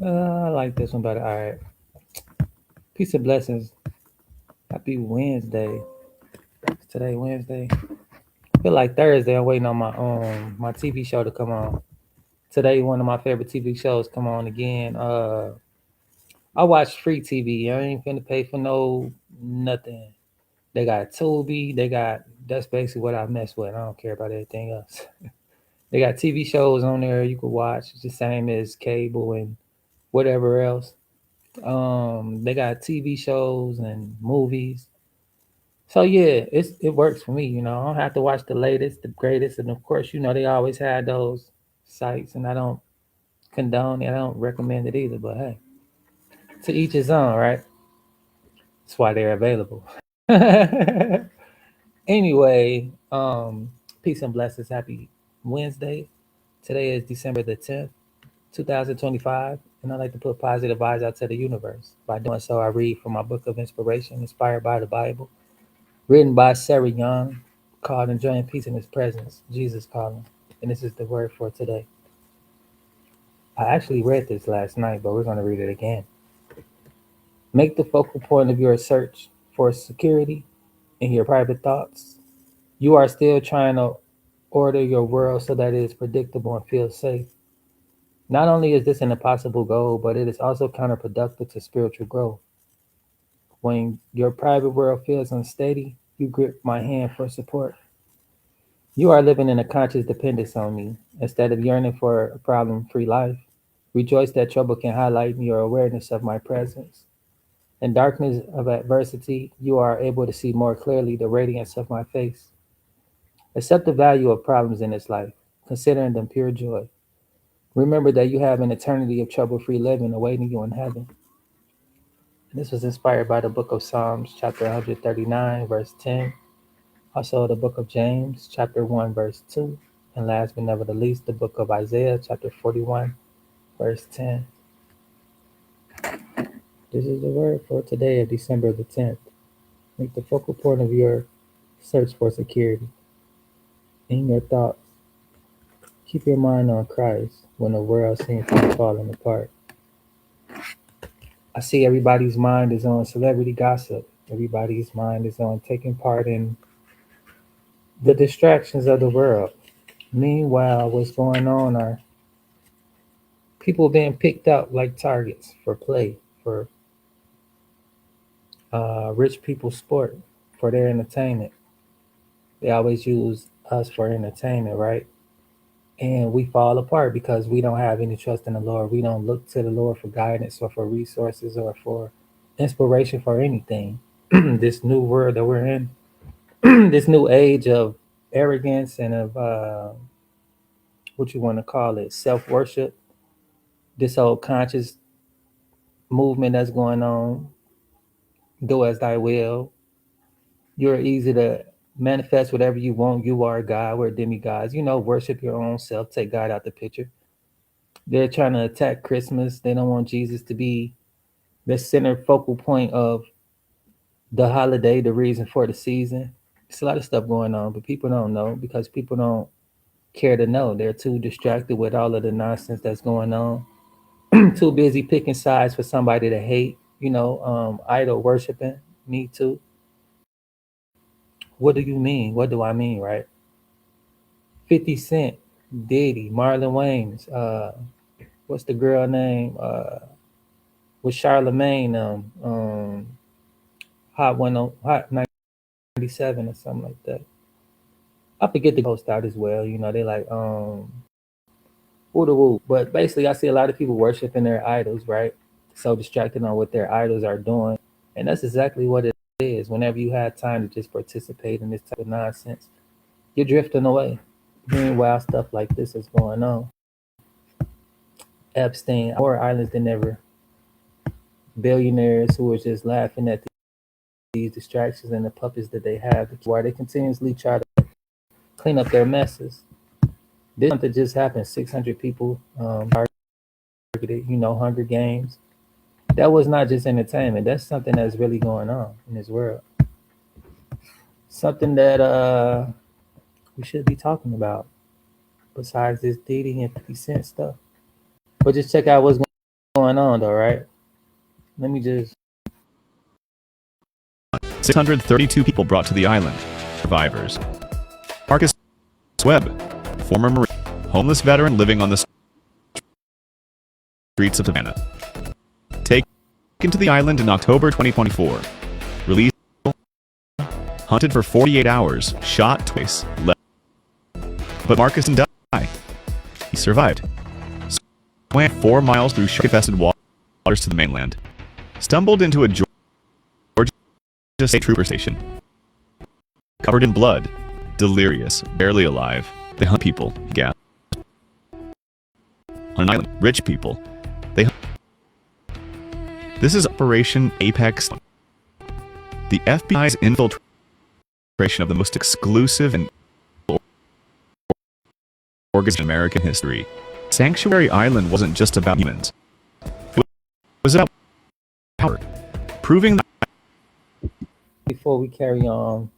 I like this one better. All right. Peace and blessings. Happy Wednesday. Today Wednesday. Feel like Thursday. I'm waiting on my TV show to come on. Today one of my favorite TV shows come on again. I watch free TV. I ain't finna pay for no nothing. They got Tubi. That's basically what I mess with. I don't care about anything else. They got TV shows on there you can watch. It's the same as cable and whatever else. They got TV shows and movies. So yeah, it works for me. I don't have to watch the latest, the greatest, and of course, they always had those sites, and I don't condone it. I don't recommend it either. But hey, to each his own, right? That's why they're available. Anyway, peace and blessings. Happy Wednesday. Today is December the 10th, 2025, and I like to put positive vibes out to the universe. By doing so, I read from my book of inspiration, inspired by the Bible, written by Sarah Young, called Enjoying Peace in His Presence, Jesus Calling. And this is the word for today. I actually read this last night, but we're going to read it again. Make the focal point of your search for security in your private thoughts. You are still trying to order your world so that it is predictable and feels safe. Not only is this an impossible goal, but it is also counterproductive to spiritual growth. When your private world feels unsteady, you grip my hand for support. You are living in a conscious dependence on me. Instead of yearning for a problem free life, rejoice that trouble can highlight your awareness of my presence. In darkness of adversity, you are able to see more clearly the radiance of my face. Accept the value of problems in this life, considering them pure joy. Remember that you have an eternity of trouble free living awaiting you in heaven. And this was inspired by the book of Psalms, chapter 139, verse 10. Also, the book of James, chapter 1, verse 2. And last but never the least, the book of Isaiah, chapter 41, verse 10. This is the word for today of December the 10th. Make the focal point of your search for security in your thoughts. Keep your mind on Christ when the world seems to be falling apart. I see everybody's mind is on celebrity gossip. Everybody's mind is on taking part in the distractions of the world. Meanwhile, what's going on are people being picked up like targets for play, for rich people's sport, for their entertainment. They always use us for entertainment, right? And we fall apart because we don't have any trust in the Lord. We don't look to the Lord for guidance or for resources or for inspiration for anything. This new world that we're in, this new age of arrogance and of what you want to call it, self worship, this whole conscious movement that's going on, do as thy will. You're easy to manifest whatever you want. You are God, we're demigods. Worship your own self, take God out the picture. They're trying to attack Christmas. They don't want Jesus to be the center focal point of the holiday, the reason for the season. It's a lot of stuff going on, but people don't know because people don't care to know. They're too distracted with all of the nonsense that's going on. Too busy picking sides for somebody to hate. Idol worshiping. Me too. What do you mean? What do I mean? Right? 50 Cent, Diddy, Marlon Wayans. What's the girl name? With Charlemagne. Hot 97 or something like that. I forget the post out as well. They like woo the woo. But basically, I see a lot of people worshiping their idols, right? So distracted on what their idols are doing, and that's exactly what it is. Whenever you have time to just participate in this type of nonsense, you're drifting away. Meanwhile, stuff like this is going on. Epstein, more islands than ever. Billionaires who are just laughing at these distractions and the puppets that they have, why they continuously try to clean up their messes. This something just happened. 600 people targeted. Hunger Games. That was not just entertainment. That's something that's really going on in this world. Something that we should be talking about. Besides this Diddy and 50 Cent stuff, but just check out what's going going on though, right? Let me just 632 people brought to the island. Survivors. Marcus Webb, former Marine, homeless veteran living on the streets of Savannah. Taken to the island in October 2024. Released, hunted for 48 hours, shot twice, but Marcus didn't die. He survived. Swam 4 miles through shark-infested waters to the mainland. Stumbled into a Georgia State Trooper station. Covered in blood, delirious, barely alive. They hunt people, he gasped. On an island, rich people. They hunt. This is Operation Apex. The FBI's infiltration of the most exclusive and organization in American history. Sanctuary Island wasn't just about humans. It was about power. Proving that before we carry on,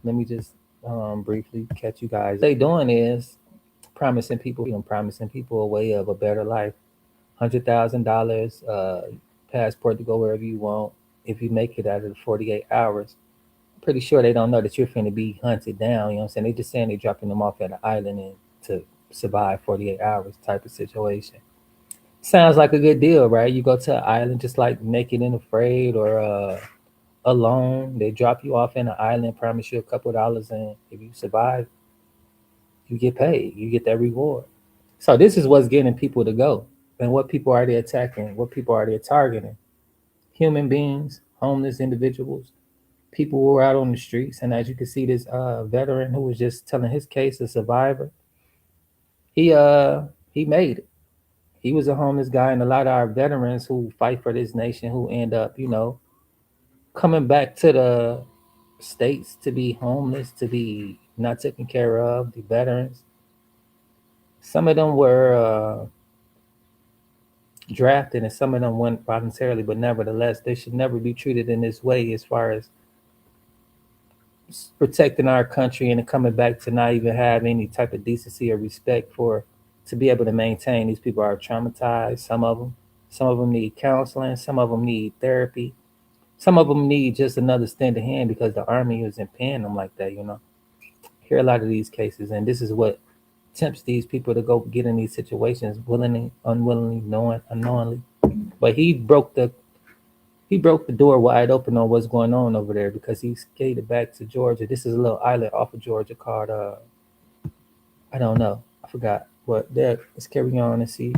let me just briefly catch you guys. What they doing is promising people a way of a better life. $100,000 passport to go wherever you want if you make it out of the 48 hours. I'm pretty sure they don't know that you're finna be hunted down. You know what I'm saying? They just saying they're dropping them off at an island and to survive 48 hours type of situation. Sounds like a good deal, right? You go to an island just like Naked and Afraid or Alone. They drop you off in an island, promise you a couple dollars, and if you survive, you get paid. You get that reward. So this is what's getting people to go. And what people are they attacking? What people are they targeting? Human beings, homeless individuals, people who are out on the streets. And as you can see, this veteran who was just telling his case, a survivor, he made it. He was a homeless guy, and a lot of our veterans who fight for this nation who end up, coming back to the states to be homeless, to be not taken care of, the veterans. Some of them were drafted and some of them went voluntarily, but nevertheless, they should never be treated in this way as far as protecting our country and coming back to not even have any type of decency or respect for to be able to maintain. These people are traumatized, some of them need counseling, some of them need therapy, some of them need just another stand of hand because the army isn't paying them like that. Hear a lot of these cases, and this is what tempts these people to go get in these situations willingly, unwillingly, knowing, unknowingly. But he broke the door wide open on what's going on over there because he skated back to Georgia. This is a little island off of Georgia called I don't know, I forgot. But there, let's carry on and see.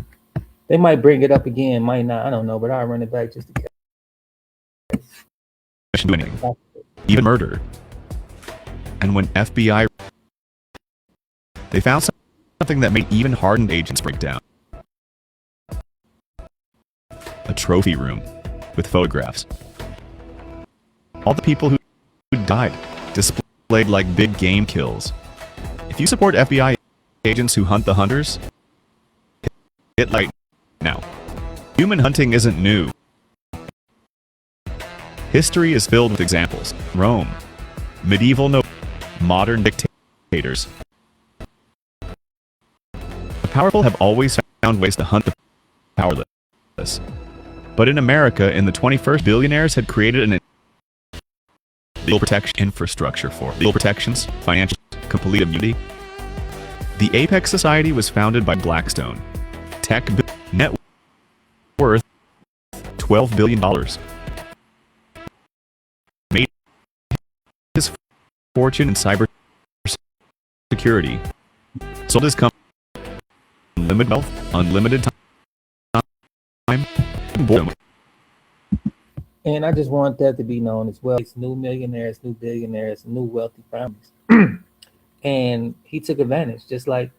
They might bring it up again, might not. I don't know, but I'll run it back just to do anything, even murder. And when FBI, they found something that made even hardened agents break down. A trophy room with photographs. All the people who died, displayed like big game kills. If you support FBI agents who hunt the hunters, hit like now. Human hunting isn't new. History is filled with examples. Rome, medieval modern dictators. The powerful have always found ways to hunt the powerless. But in America, in the 21st, billionaires had created an legal protection infrastructure for legal protections, financial, complete immunity. The Apex Society was founded by Blackstone. Tech net worth $12 billion. Made his fortune in cyber security. Sold his company unlimited wealth, unlimited time. Boom. And I just want that to be known as well. It's new millionaires, new billionaires, new wealthy families. And he took advantage, just like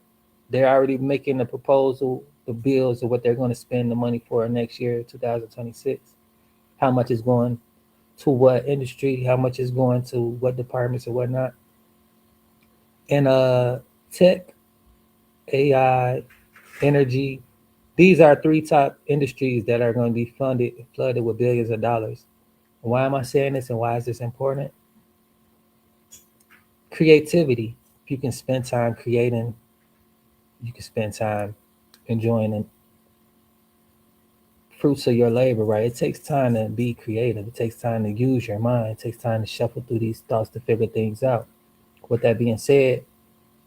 they're already making the proposal, the bills of what they're going to spend the money for next year, 2026. How much is going to what industry, how much is going to what departments or whatnot. And tech, AI, energy, these are 3 top industries that are going to be flooded with billions of dollars. Why am I saying this and why is this important? Creativity. If you can spend time creating, you can spend time enjoying fruits of your labor, right? It takes time to be creative. It takes time to use your mind. It takes time to shuffle through these thoughts to figure things out. With that being said,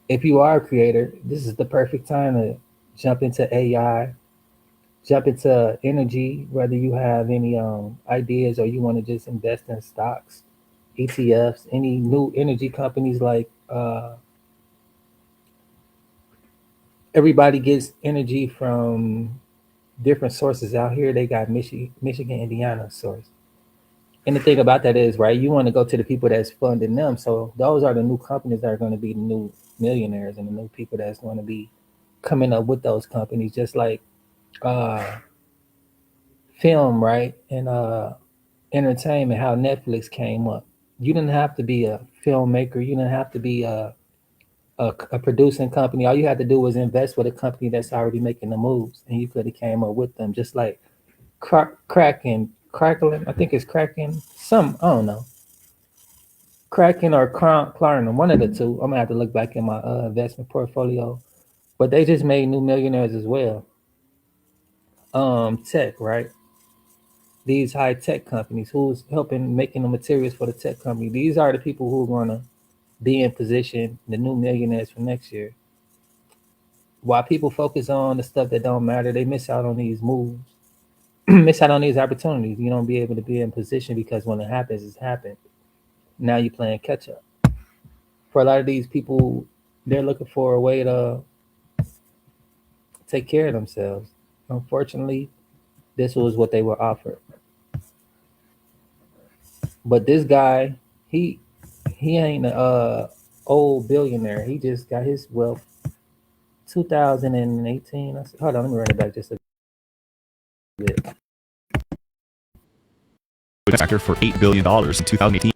if you are a creator, this is the perfect time to jump into AI, jump into energy, whether you have any ideas or you want to just invest in stocks, ETFs, any new energy companies like everybody gets energy from different sources out here. They got Michigan, Indiana source. And the thing about that is, right, you want to go to the people that's funding them. So those are the new companies that are going to be the new millionaires and the new people that's going to be coming up with those companies, just like uh, film, right, and entertainment, how Netflix came up. You didn't have to be a filmmaker. You didn't have to be a producing company. All you had to do was invest with a company that's already making the moves, and you could have came up with them. Just like Crackling. I think it's Kraken. Some I don't know. Kraken or Klarna, one of the two. I'm gonna have to look back in my investment portfolio. But they just made new millionaires as well. Tech, right? These high tech companies, who's helping making the materials for the tech company. These are the people who are gonna be in position, the new millionaires for next year. While people focus on the stuff that don't matter, they miss out on these moves, miss out on these opportunities. You don't be able to be in position because when it happens, it's happened. Now you're playing catch up. For a lot of these people, they're looking for a way to take care of themselves. Unfortunately, this was what they were offered. But this guy, he he ain't a old billionaire. He just got his wealth 2018. Hold on, let me run it back just a bit. Factor for $8 billion in 2018.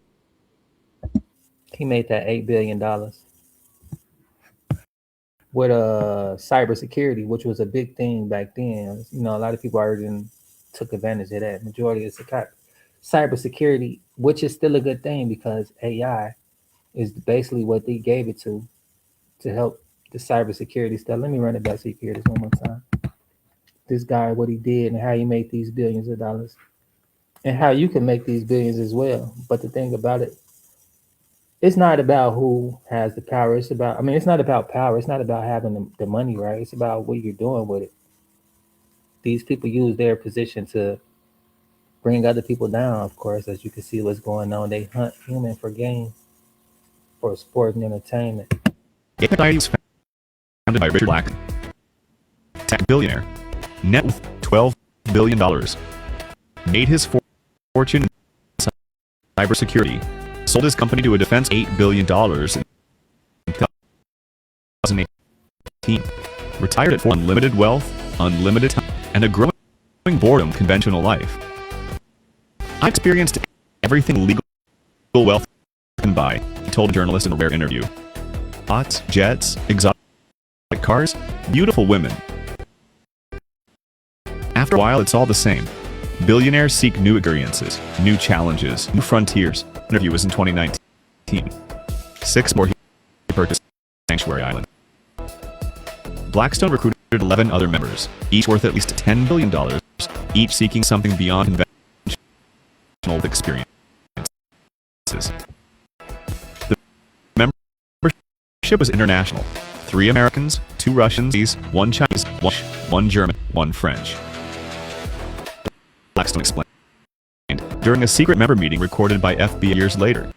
He made that $8 billion with cybersecurity, which was a big thing back then. You know, a lot of people already took advantage of that. Majority of cybersecurity, which is still a good thing because AI is basically what they gave it to help the cybersecurity stuff. Let me run it back so you can hear this one more time. This guy, what he did and how he made these billions of dollars, and how you can make these billions as well. But the thing about it, it's not about who has the power. It's about, I mean, it's not about power. It's not about having the money, right? It's about what you're doing with it. These people use their position to bring other people down, of course, as you can see what's going on. They hunt human for gain, for sport and entertainment. Society was founded by Richard Black, tech billionaire, net worth $12 billion, made his fortune in cybersecurity, sold his company to a defense $8 billion in 2018, retired at 4, unlimited wealth, unlimited time, and a growing boredom conventional life. I experienced everything legal wealth can buy, he told a journalist in a rare interview. Yachts, jets, exotic cars, beautiful women. After a while, it's all the same. Billionaires seek new experiences, new challenges, new frontiers. Interview was in 2019. 6 more he purchased Sanctuary Island. Blackstone recruited 11 other members, each worth at least $10 billion, each seeking something beyond conventional experiences. The membership was international. 3 Americans, 2 Russians, 1 Chinese, 1 German, 1 French. Blackstone explained during a secret member meeting recorded by FBI years later.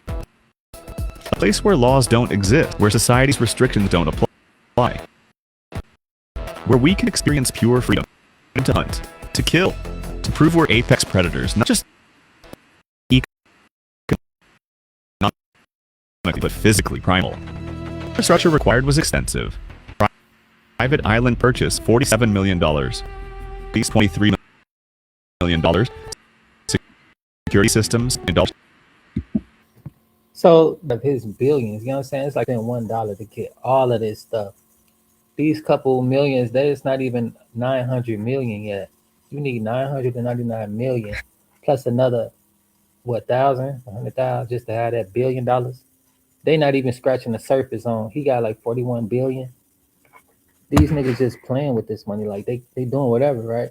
A place where laws don't exist, where society's restrictions don't apply. Where we can experience pure freedom to hunt, to kill, to prove we're apex predators, not just economically, but physically primal. The infrastructure required was extensive. Private island purchase $47 million. Lease $23 million. Security systems and all. So of his billions, you know what I'm saying? It's like $1 to get all of this stuff. These couple millions, there's not even 900 million yet. You need 999 million plus another what 100,000 just to have that $1 billion. They not even scratching the surface on. He got like 41 billion. These niggas just playing with this money, like they doing whatever, right?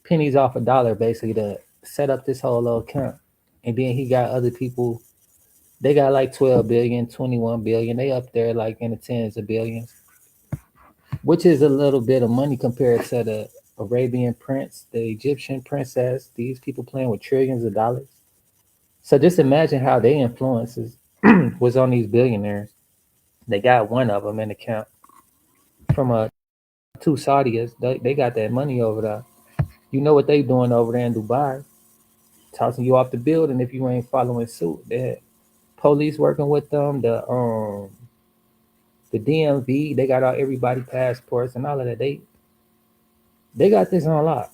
pennies off a dollar basically to set up this whole little account. And then he got other people, they got like 12 billion, 21 billion. They up there like in the tens of billions, which is a little bit of money compared to the Arabian prince, the Egyptian princess, these people playing with trillions of dollars. So just imagine how their influences was on these billionaires. They got one of them in the account from two Saudis. They got that money over there. You know what they doing over there in Dubai? Tossing you off the building if you ain't following suit. They had police working with them. The DMV, they got all everybody passports and all of that. They got this on lock.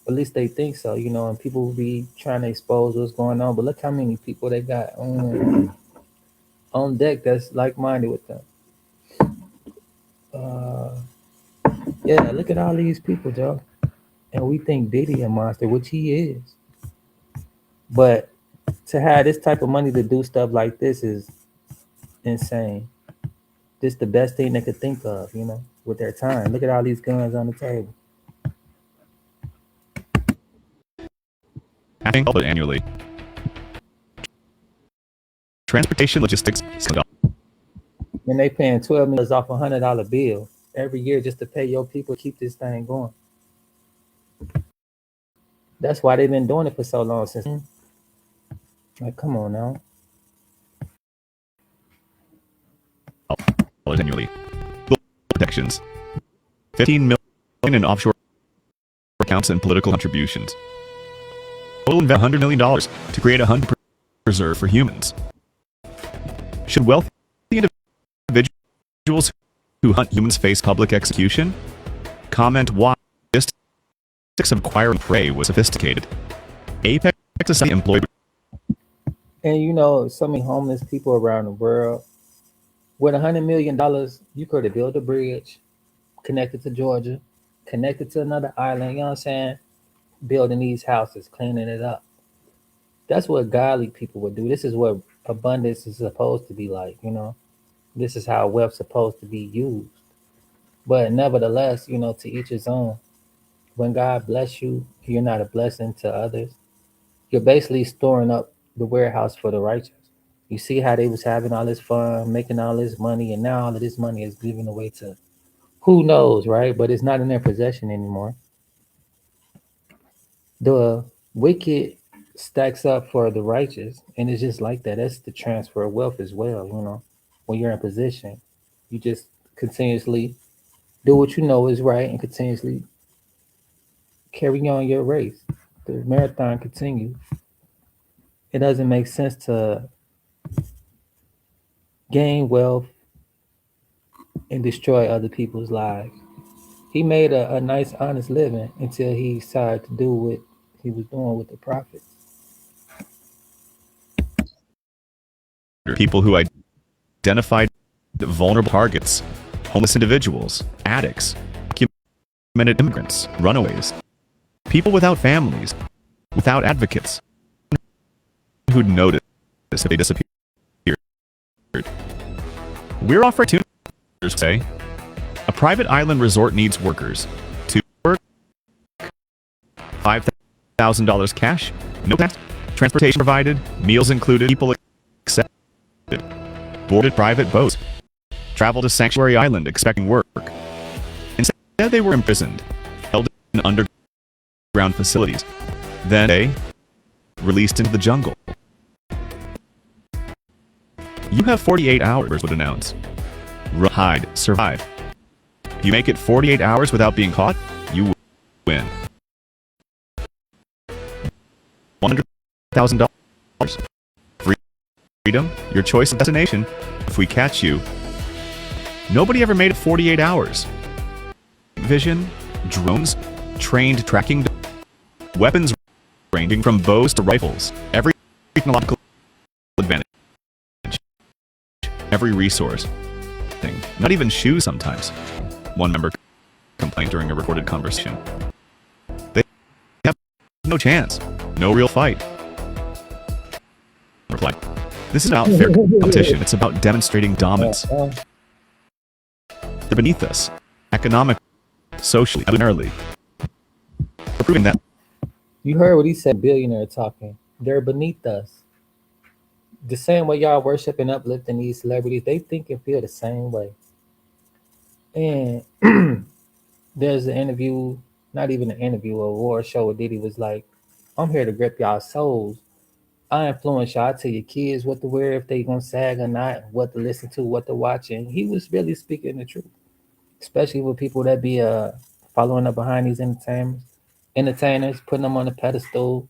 At least they think so, you know. And people will be trying to expose what's going on. But look how many people they got on deck that's like minded with them. Uh, yeah, look at all these people, Joe. And we think Diddy a monster, which he is. But to have this type of money to do stuff like this is insane. This the best thing they could think of, you know, with their time. Look at all these guns on the table. Annually. Transportation logistics. And they paying $12 million off $100 bill every year just to pay your people to keep this thing going. That's why they've been doing it for so long since. Like, come on now. Annually. Protections. 15 million in offshore accounts and political contributions. Total invest $100 million to create a hunt preserve for humans. Should wealthy individuals who hunt humans face public execution? Comment why logistics of acquiring prey was sophisticated. Apex Society employed. And you know, so many homeless people around the world. With $100 million, you could have built a bridge, connected to Georgia, connected to another island, you know what I'm saying? Building these houses, cleaning it up. That's what godly people would do. This is what abundance is supposed to be like, you know? This is how wealth's supposed to be used. But nevertheless, you know, to each his own. When God bless you, you're not a blessing to others. You're basically storing up the warehouse for the righteous. You see how they was having all this fun, making all this money, and now all of this money is given away to who knows, right? But it's not in their possession anymore. The wicked stacks up for the righteous, and it's just like that. That's the transfer of wealth as well, you know. When you're in position, you just continuously do what you know is right and continuously carry on your race. The marathon continues. It doesn't make sense to gain wealth and destroy other people's lives. He made a nice, honest living until he started to do what he was doing with the prophets. People who identified vulnerable targets, homeless individuals, addicts, documented immigrants, runaways, people without families, without advocates, who'd notice if they disappeared. We're offering to say a private island resort needs workers to work. $5,000 cash, no tax, transportation provided, meals included, people accepted, boarded private boats, travel to Sanctuary Island expecting work. Instead, they were imprisoned, held in underground facilities. Then they released into the jungle. You have 48 hours, would announce. Hide, survive. If you make it 48 hours without being caught, you win. $100,000. Freedom, your choice of destination. If we catch you, nobody ever made it 48 hours. Vision, drones, trained tracking, weapons ranging from bows to rifles, every technological advantage, every resource. Not even shoes sometimes. One member complained during a recorded conversation. They have no chance. No real fight. Reply. This is not fair competition. It's about demonstrating dominance. They're beneath us. Economically, socially, militarily. proving that You heard what he said, billionaire talking. They're beneath us. The same way y'all worship and uplifting these celebrities, they think and feel the same way. And there's an interview, not even an interview, a award show where Diddy was like, I'm here to grip y'all souls. I influence y'all. I tell your kids what to wear, if they gonna sag or not, what to listen to, what to watch. And he was really speaking the truth, especially with people that be following up behind these entertainers, putting them on a pedestal,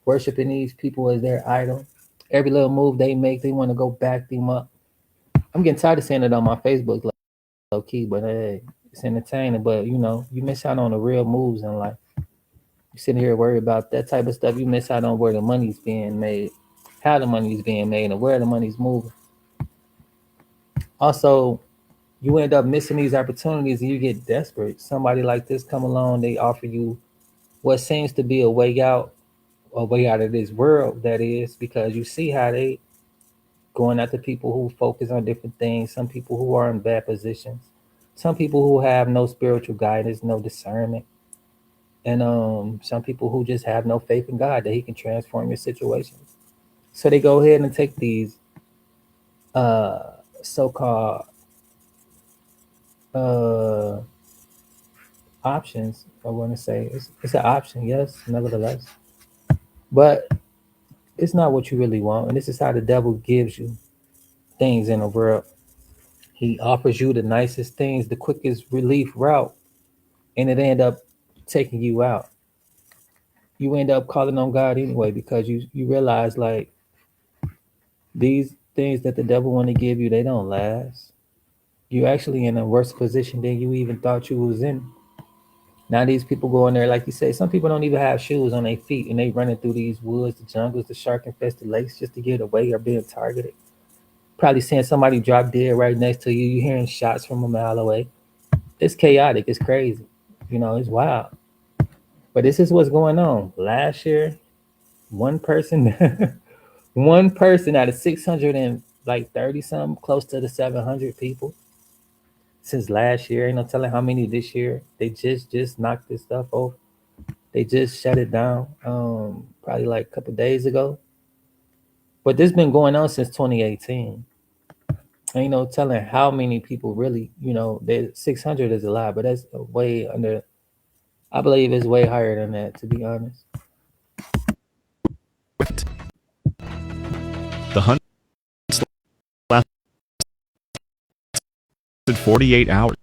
worshiping these people as their idol. Every little move they make, they want to go back them up. I'm getting tired of saying it on my Facebook, like, low key, but hey, it's entertaining. But you miss out on the real moves in life. You sit here worry about that type of stuff. You miss out on where the money's being made, how the money's being made, and where the money's moving. Also, you end up missing these opportunities and you get desperate. Somebody like this come along, they offer you what seems to be a way out of this world, that is, because you see how they going after people who focus on different things, some people who are in bad positions, some people who have no spiritual guidance, no discernment, and some people who just have no faith in God that he can transform your situations. So they go ahead and take these uh so-called uh options. I want to say it's an option, yes, nevertheless, but it's not what you really want. And this is how the devil gives you things in the world. He offers you the nicest things, the quickest relief route, and it end up taking you out. You end up calling on God anyway because you realize, like, these things that the devil want to give you, they don't last. You're actually in a worse position than you even thought you was in. Now these people go in there, like you say, some people don't even have shoes on their feet, and they running through these woods, the jungles, the shark infested lakes just to get away or being targeted. Probably seeing somebody drop dead right next to you. You hearing shots from a mile away. It's chaotic. It's crazy. It's wild. But this is what's going on. Last year, one person, one person out of 600 and like 30 something, close to the 700 people since last year. Ain't no telling how many this year. They just knocked this stuff off. They just shut it down. Probably like a couple days ago. But this been going on since 2018. Ain't no telling how many people really. They 600 is a lot, but that's way under. I believe it's way higher than that, to be honest. the hunt lasted 48 hours.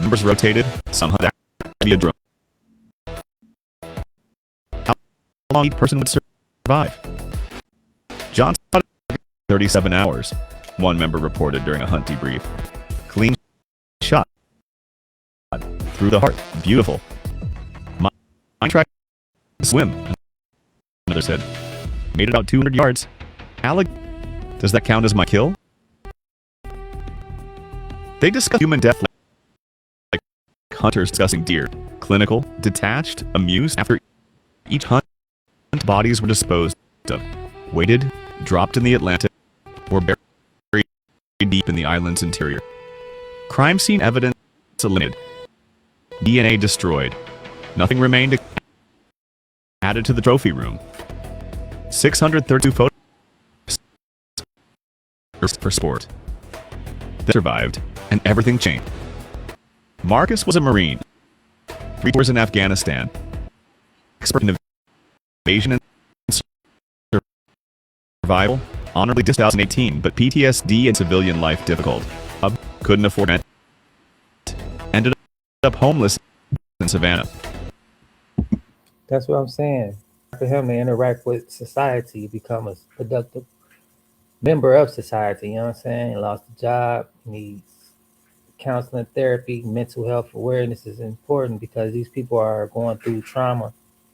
Numbers rotated, some hunt via drone. How long each person would survive? John spotted 37 hours, one member reported during a hunt debrief. Clean shot. Through the heart. Beautiful. Mine track swim. Another said. Made it out 200 yards. Alec, does that count as my kill? They discuss human death like hunters discussing deer. Clinical, detached, amused. After each hunt, bodies were disposed of, weighted, dropped in the Atlantic, or buried deep in the island's interior. Crime scene evidence eliminated. DNA destroyed. Nothing remained added to the trophy room. 632 photos for sport. They survived, and everything changed. Marcus was a Marine. 3 tours in Afghanistan. Expert in invasion and survival. Honorably discharged 2018, but PTSD and civilian life difficult. Couldn't afford it. Ended up homeless in Savannah. That's what I'm saying. For him to interact with society, become a productive member of society, you know what I'm saying? He lost a job, he needs counseling, therapy, mental health awareness is important because these people are going through trauma,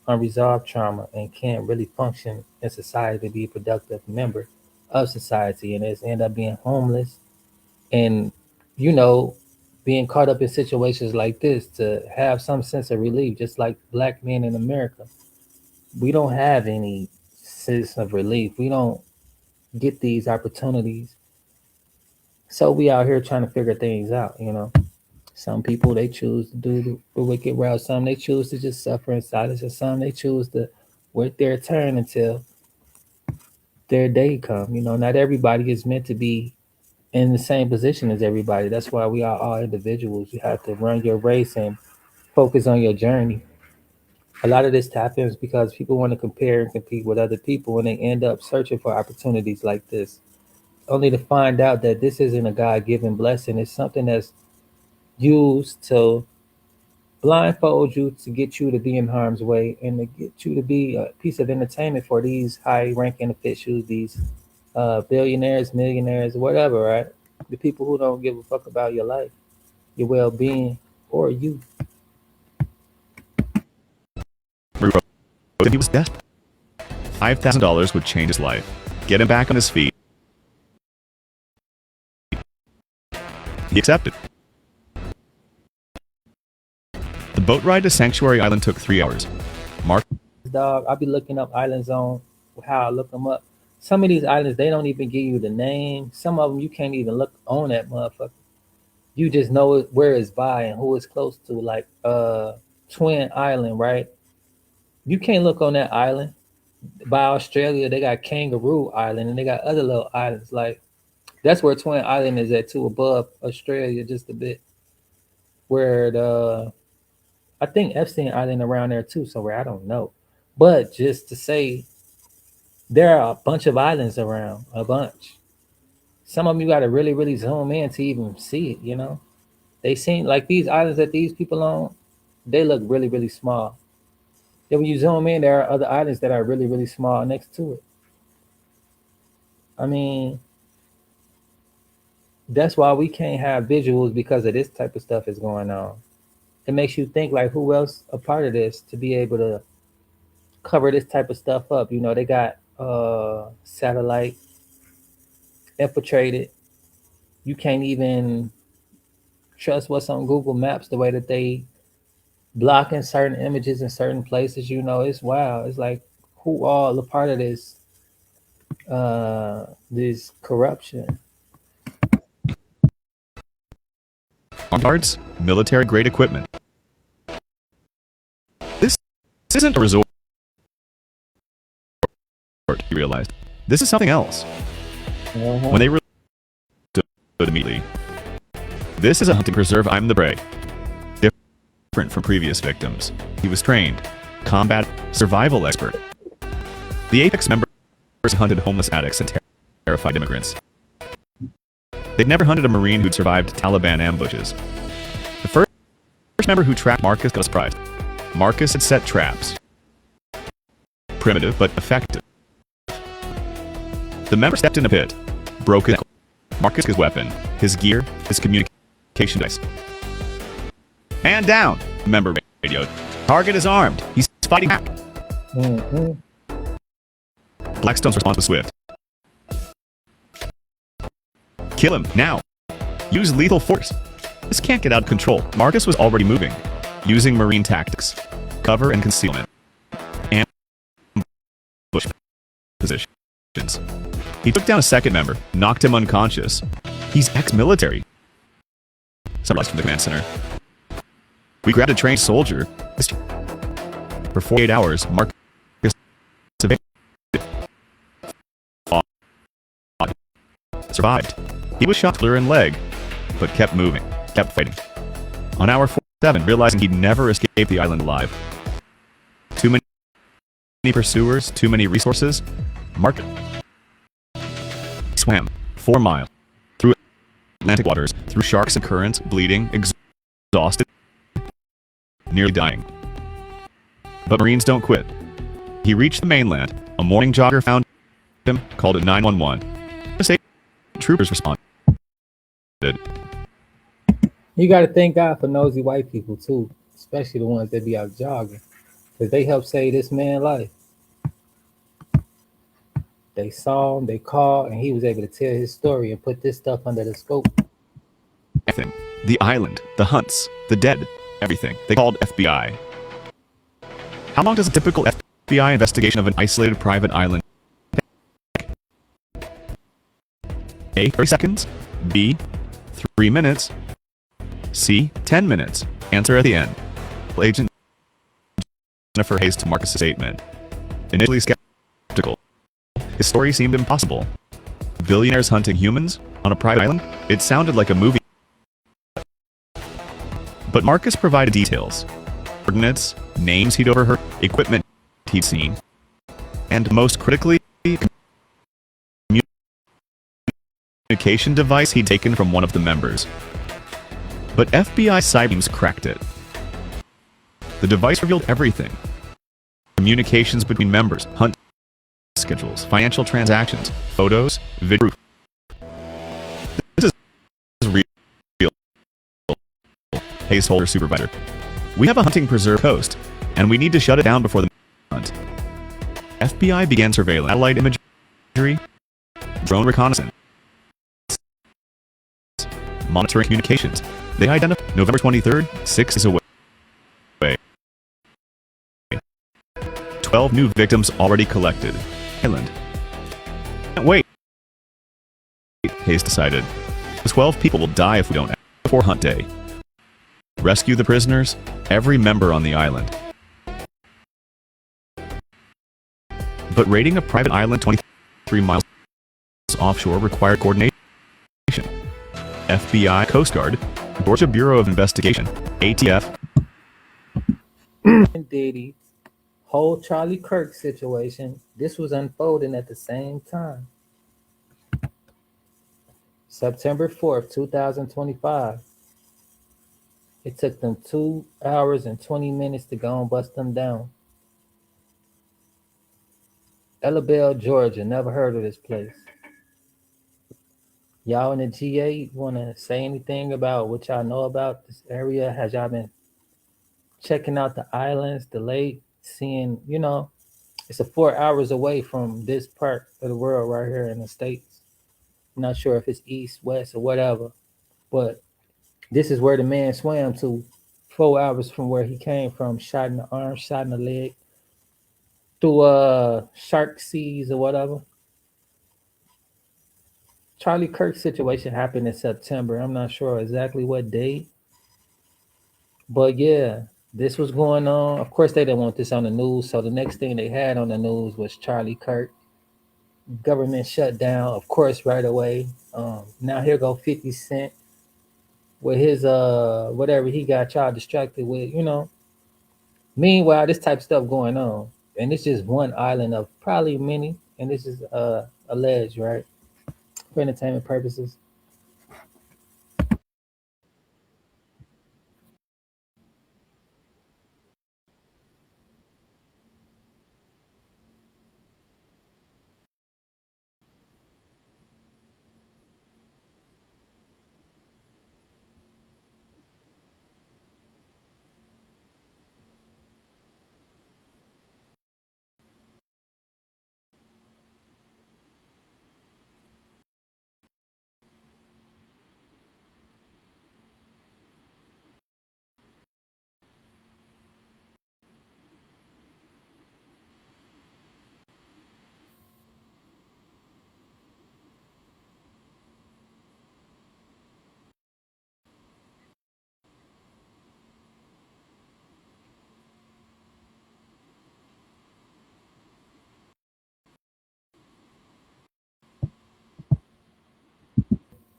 unresolved trauma, and can't really function in society to be a productive member of society, and it's end up being homeless and you know being caught up in situations like this to have some sense of relief, just like black men in America. We don't have any sense of relief. We don't get these opportunities. So we out here trying to figure things out. Some people they choose to do the wicked route. Some they choose to just suffer in silence, and some they choose to wait their turn until their day come. You know, not everybody is meant to be in the same position as everybody. That's why we are all individuals. You have to run your race and focus on your journey. A lot of this happens because people want to compare and compete with other people, and they end up searching for opportunities like this, only to find out that this isn't a God-given blessing. It's something that's used to blindfold you to get you to be in harm's way and to get you to be a piece of entertainment for these high-ranking officials, these billionaires, millionaires, whatever, right? The people who don't give a fuck about your life, your well-being, or you. He was desperate. $5,000 would change his life, get him back on his feet. He accepted. The boat ride to Sanctuary Island took 3 hours. Mark Dog, I'll be looking up islands on how I look them up. Some of these islands, they don't even give you the name. Some of them, you can't even look on that motherfucker. You just know where it's by and who it's close to. Like Twin Island, right? You can't look on that island. By Australia, they got Kangaroo Island and they got other little islands. Like that's where Twin Island is at too, above Australia just a bit. Where the I think Epstein Island around there too, somewhere. I don't know. But just to say there are a bunch of islands around, a bunch. Some of them you gotta really, really zoom in to even see it, you know? They seem like these islands that these people on, they look really, really small. Then when you zoom in, there are other islands that are really, really small next to it. I mean, that's why we can't have visuals because of this type of stuff is going on. It makes you think like who else a part of this to be able to cover this type of stuff up. You know, they got satellite infiltrated. You can't even trust what's on Google Maps the way that they blocking certain images in certain places. You know, it's wild. It's like who all a part of this corruption. guards, military grade equipment. This isn't a resort, he realized. This is something else. When they understood immediately, this is a hunting preserve. I'm the prey. Different from previous victims. He was trained, combat survival expert. The Apex members hunted homeless addicts and terrified immigrants. They'd never hunted a Marine who'd survived Taliban ambushes. The first member who tracked Marcus got surprised. Marcus had set traps. Primitive but effective. The member stepped in a pit, broke his ankle. Marcus' weapon, his gear, his communication device. Man down, the member radioed. Target is armed. He's fighting back. Blackstone's response was swift. Kill him, now. Use lethal force. This can't get out of control. Marcus was already moving, using Marine tactics, cover and concealment, and ambush positions. He took down a second member, knocked him unconscious. He's ex-military. Someone from the command center. We grabbed a trained soldier. For 48 hours, Marcus survived. He was shot clear in leg, but kept moving, kept fighting. On hour 47, realizing he'd never escape the island alive. Too many pursuers, too many resources. Marcus swam 4 miles through Atlantic waters, through sharks and currents, bleeding, exhausted, nearly dying. But Marines don't quit. He reached the mainland. A morning jogger found him, called it 911. Troopers responded. You got to thank God for nosy white people too, especially the ones that be out jogging, because they helped save this man's life. They saw him, they called, and he was able to tell his story and put this stuff under the scope. Everything. The island, the hunts, the dead, everything. They called FBI. How long does a typical FBI investigation of an isolated private island take? A, 30 seconds. B, 3 minutes. C. 10 minutes. Answer at the end. Agent Jennifer Hayes to Marcus' statement. Initially skeptical, his story seemed impossible. Billionaires hunting humans on a private island? It sounded like a movie. But Marcus provided details. Coordinates, names he'd overheard, equipment he'd seen, and most critically, communication device he'd taken from one of the members. But FBI cyber teams cracked it. The device revealed everything. Communications between members, hunt schedules, financial transactions, photos, video. This is real. Hayes told her supervisor. We have a hunting preserve coast, and we need to shut it down before the hunt. FBI began surveillance, satellite imagery, drone reconnaissance, monitoring communications. They identified November 23rd, 6 days away. 12 new victims already collected. Island. Can't wait, Hayes decided. 12 people will die if we don't act before hunt day. Rescue the prisoners, every member on the island. But raiding a private island 23 miles offshore required coordination. FBI, Coast Guard, Georgia Bureau of Investigation, ATF. And Diddy, whole Charlie Kirk situation, this was unfolding at the same time. September 4th, 2025. It took them 2 hours and 20 minutes to go and bust them down. Ella Belle, Georgia. Never heard of this place. Y'all in the GA want to say anything about what y'all know about this area? Has y'all been checking out the islands, the lake, seeing, it's a 4 hours away from this part of the world right here in the States. I'm not sure if it's east, west, or whatever, but this is where the man swam to 4 hours from where he came from, shot in the arm, shot in the leg, through shark seas or whatever. Charlie Kirk situation happened in September. I'm not sure exactly what date, but yeah, this was going on. Of course, they didn't want this on the news, so the next thing they had on the news was Charlie Kirk. Government shut down, of course, right away. Now here go 50 Cent with his whatever he got y'all distracted with. Meanwhile, this type of stuff going on, and it's just one island of probably many, and this is alleged, right, for entertainment purposes.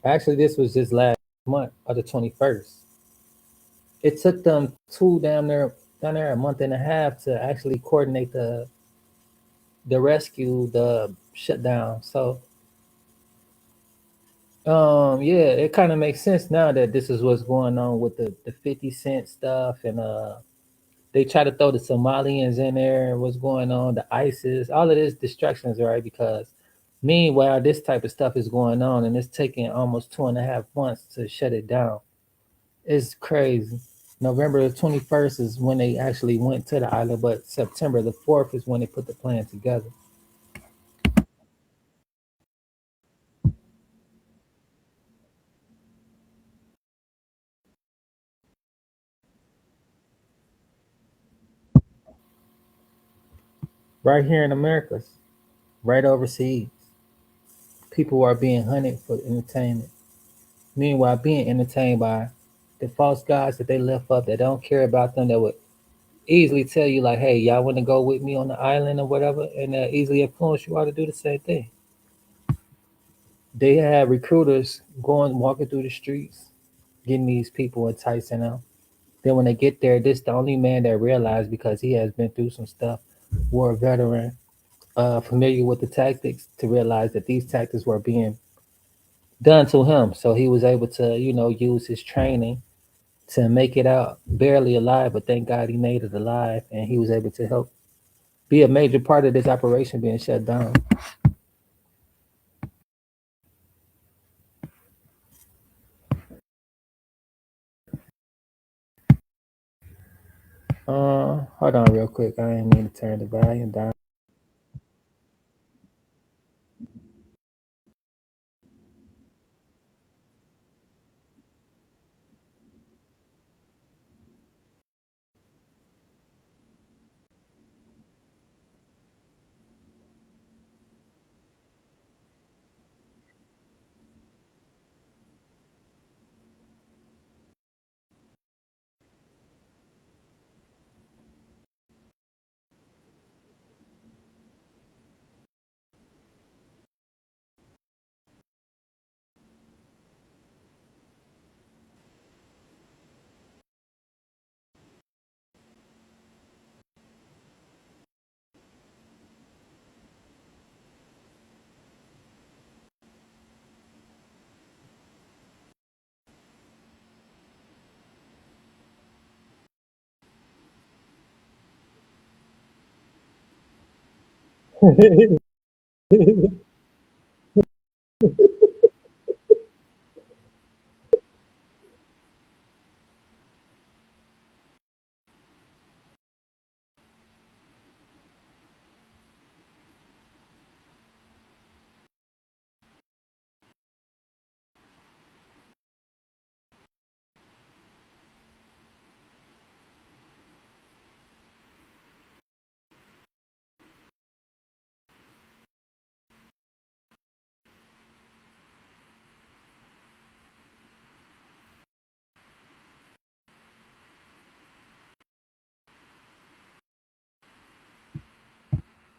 Actually, this was just last month of the 21st. It took them two down there a month and a half to actually coordinate the rescue, the shutdown. So yeah, it kind of makes sense now that this is what's going on with the 50 Cent stuff, and they try to throw the Somalians in there and what's going on, the ISIS, all of this distractions, right? Because meanwhile, this type of stuff is going on and it's taking almost 2.5 months to shut it down. It's crazy. November the 21st is when they actually went to the island, but September the 4th is when they put the plan together. Right here in America, right overseas, people are being hunted for entertainment. Meanwhile, being entertained by the false gods that they lift up that don't care about them, that would easily tell you like, hey, y'all want to go with me on the island or whatever, and easily influence you all to do the same thing. They have recruiters going walking through the streets, getting these people, enticing them. Then when they get there, this the only man that realized because he has been through some stuff, war veteran, familiar with the tactics, to realize that these tactics were being done to him. So he was able to, use his training to make it out barely alive, but thank God he made it alive, and he was able to help be a major part of this operation being shut down. Hold on real quick. I didn't mean to turn the volume down.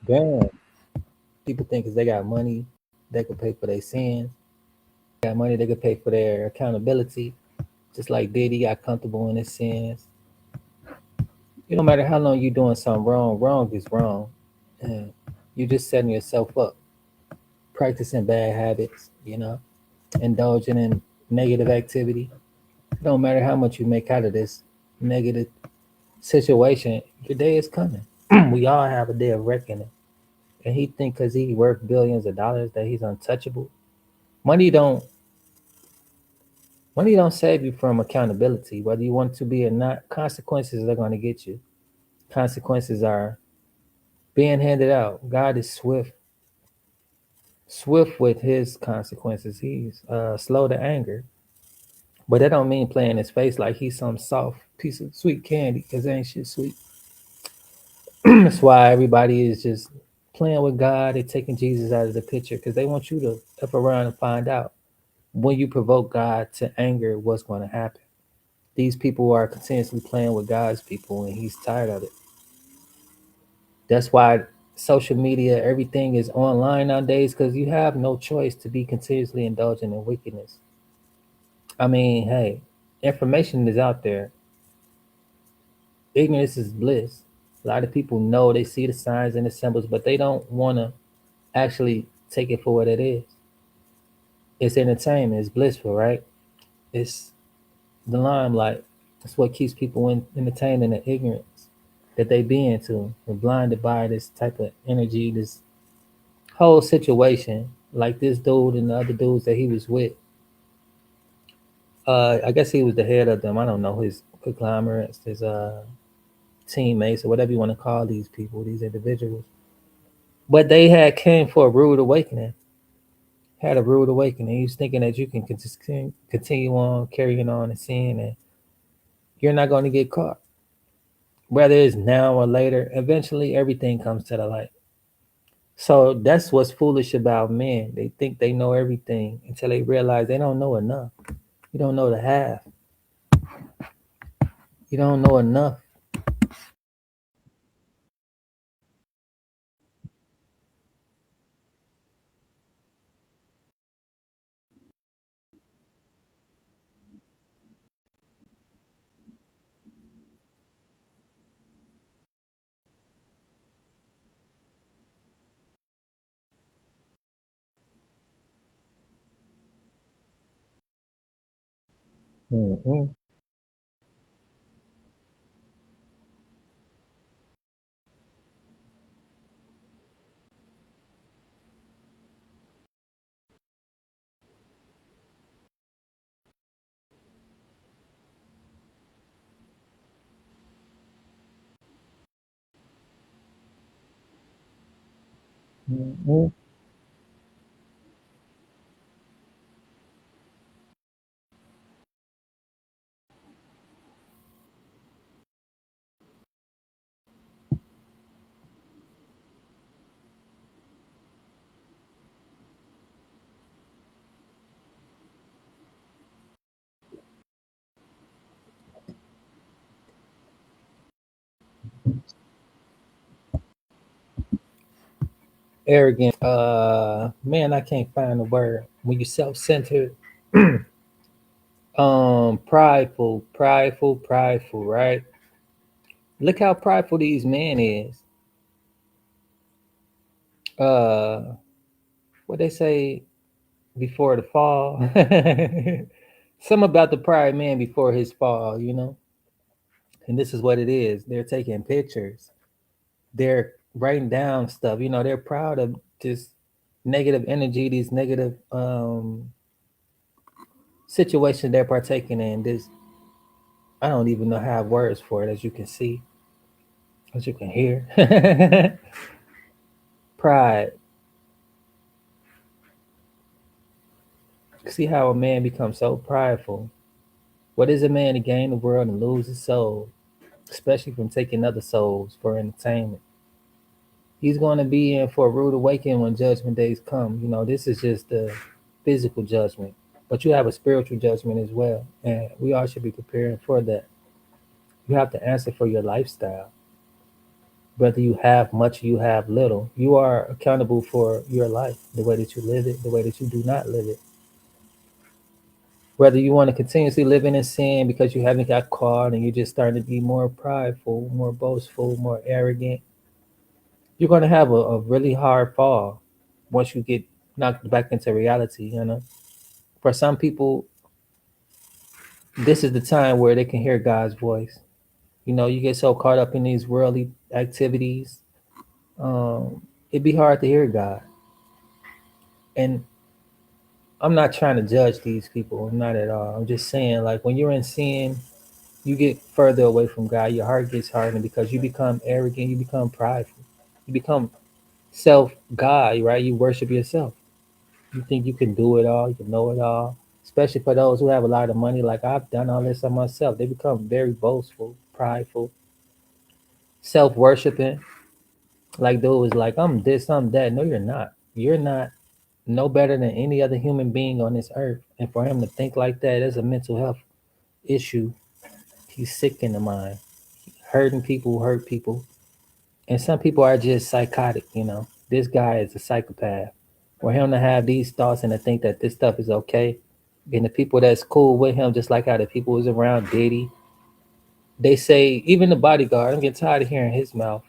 Damn. People think because they got money, they could pay for their sins. Got money, they could pay for their accountability. Just like Diddy got comfortable in his sins. No matter how long you're doing something wrong, wrong is wrong. And you're just setting yourself up, practicing bad habits, indulging in negative activity. It don't matter how much you make out of this negative situation, your day is coming. We all have a day of reckoning. And he think because he worth billions of dollars that he's untouchable. Money don't money don't save you from accountability. Whether you want to be or not, consequences are going to get you. Consequences are being handed out. God is swift with his consequences. He's slow to anger, but that don't mean playing his face like he's some soft piece of sweet candy because ain't shit sweet. That's why everybody is just playing with God. They're taking Jesus out of the picture because they want you to F around and find out when you provoke God to anger, what's going to happen. These people are continuously playing with God's people, and He's tired of it. That's why social media, everything is online nowadays because you have no choice to be continuously indulging in wickedness. I mean, hey, information is out there. Ignorance is bliss. A lot of people know they see the signs and the symbols, but they don't want to actually take it for what it is. It's entertainment. It's blissful, right? It's the limelight. It's what keeps people entertained in the ignorance that they be into. They're blinded by this type of energy, this whole situation. Like this dude and the other dudes that he was with. I guess he was the head of them. I don't know his conglomerates, his teammates, or whatever you want to call these people, these individuals. But they had came for a rude awakening. Had a rude awakening. He was thinking that you can just continue on carrying on and sin, and you're not going to get caught. Whether it's now or later, eventually everything comes to the light. So that's what's foolish about men. They think they know everything until they realize they don't know enough. You don't know the half. You don't know enough. Mm-hmm. Mm-hmm. Arrogant. Man, I can't find the word. When you self-centered, prideful, right? Look how prideful these men is. Uh, what they say before the fall. Some about the pride man before his fall, you know. And this is what it is. They're taking pictures. They're writing down stuff. You know, they're proud of this negative energy, these negative situations they're partaking in. This I don't even know how I have words for it, as you can see, as you can hear. Pride. See how a man becomes so prideful. What is a man to gain the world and lose his soul, especially from taking other souls for entertainment? He's going to be in for a rude awakening when judgment days come. You know, this is just the physical judgment, but you have a spiritual judgment as well. And we all should be preparing for that. You have to answer for your lifestyle. Whether you have much or you have little, you are accountable for your life, the way that you live it, the way that you do not live it. Whether you want to continuously live in sin because you haven't got caught and you're just starting to be more prideful, more boastful, more arrogant, you're going to have a really hard fall once you get knocked back into reality, you know. For some people, this is the time where they can hear God's voice. You know, you get so caught up in these worldly activities, it'd be hard to hear God. And I'm not trying to judge these people, not at all. I'm just saying, like, when you're in sin, you get further away from God. Your heart gets hardened because you become arrogant, you become prideful, you become self God, right? You worship yourself. You think you can do it all, you can know it all. Especially for those who have a lot of money, like I've done all this on myself. They become very boastful, prideful, self worshiping. Like dude is like, I'm this, I'm that. No, you're not. You're not no better than any other human being on this earth. And for him to think like that is a mental health issue. He's sick in the mind. Hurting people who hurt people. And some people are just psychotic, you know. This guy is a psychopath. For him to have these thoughts and to think that this stuff is okay, and the people that's cool with him, just like how the people who's around Diddy, they say, even the bodyguard, I'm getting tired of hearing his mouth.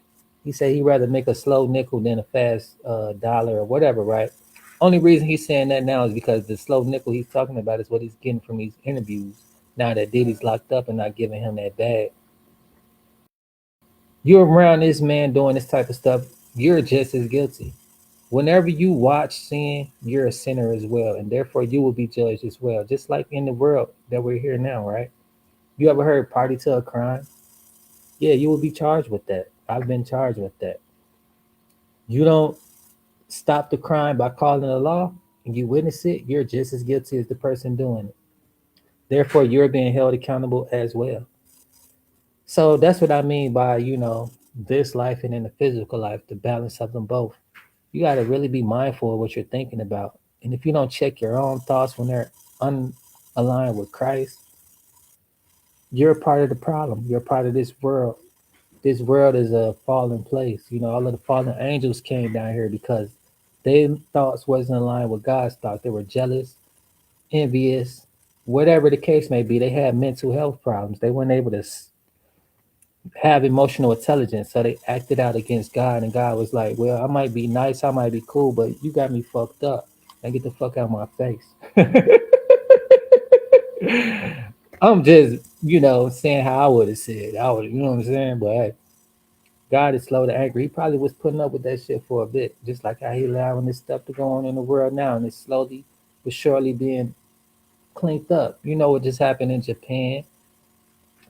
He said he'd rather make a slow nickel than a fast dollar or whatever, right? Only reason he's saying that now is because the slow nickel he's talking about is what he's getting from these interviews. Now that Diddy's locked up and not giving him that bag, you're around this man doing this type of stuff, you're just as guilty. Whenever you watch sin, you're a sinner as well, and therefore you will be judged as well. Just like in the world that we're here now, right? You ever heard party to a crime? Yeah, you will be charged with that. I've been charged with that. You don't stop the crime by calling the law and you witness it, you're just as guilty as the person doing it. Therefore, you're being held accountable as well. So that's what I mean by, you know, this life and in the physical life, the balance of them both. You got to really be mindful of what you're thinking about. And if you don't check your own thoughts when they're unaligned with Christ, You're a part of the problem. You're a part of this world. This world is a fallen place. You know, all of the fallen angels came down here because their thoughts wasn't in line with God's thoughts. They were jealous, envious, whatever the case may be. They had mental health problems. They weren't able to have emotional intelligence, so they acted out against God. And God was like, "Well, I might be nice, I might be cool, but you got me fucked up. Now get the fuck out of my face." I'm just, saying how I would have said. I would, you know what I'm saying? But hey, God is slow to anger. He probably was putting up with that shit for a bit, just like how he allowing this stuff to go on in the world now, and it's slowly but surely being cleaned up. You know what just happened in Japan?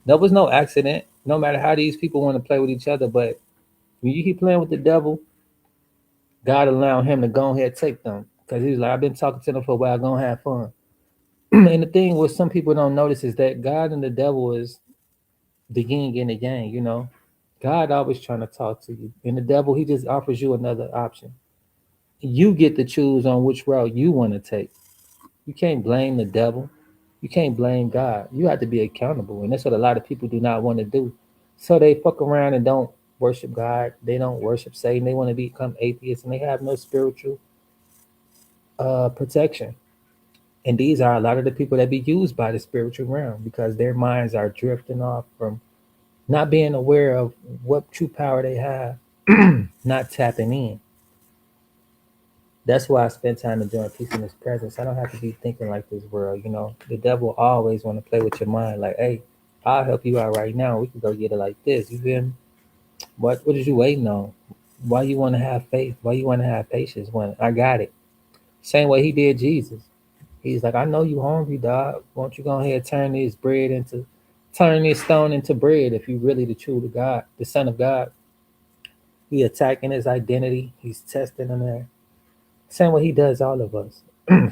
There was no accident. No matter how these people want to play with each other, but when you keep playing with the devil, God allowed him to go ahead and take them because he was like, I've been talking to them for a while. Go and have fun. And the thing what some people don't notice is that God and the devil is the yin and the yang. You know, God always trying to talk to you, and the devil he just offers you another option. You get to choose on which route you want to take. You can't blame the devil. You can't blame God. You have to be accountable, and that's what a lot of people do not want to do. So they fuck around and don't worship God. They don't worship Satan. They want to become atheists, and they have no spiritual protection. And these are a lot of the people that be used by the spiritual realm because their minds are drifting off from not being aware of what true power they have, not tapping in. That's why I spend time enjoying peace in his presence. I don't have to be thinking like this world, you know. The devil always want to play with your mind, like, hey, I'll help you out right now. We can go get it like this. You feel me? What is you waiting on? Why you want to have faith? Why you want to have patience when I got it? Same way he did Jesus. He's like, I know you hungry, dog. Won't you go ahead and turn this stone into bread if you really the true to God, the Son of God. He attacking his identity. He's testing him there. Same way he does all of us.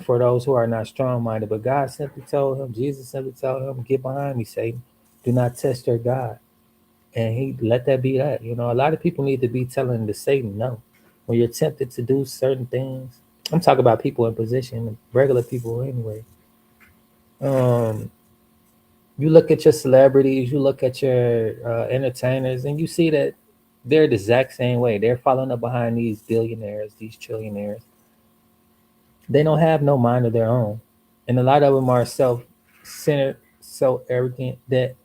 For those who are not strong minded. But God simply told him, Jesus simply told him, get behind me, Satan. Do not test your God. And he let that be that. You know, a lot of people need to be telling the Satan no. When you're tempted to do certain things, I'm talking about people in position, regular people anyway. Um, you look at your celebrities, you look at your entertainers, and you see that they're the exact same way. They're following up behind these billionaires, these trillionaires. They don't have no mind of their own, and a lot of them are self-centered, so arrogant that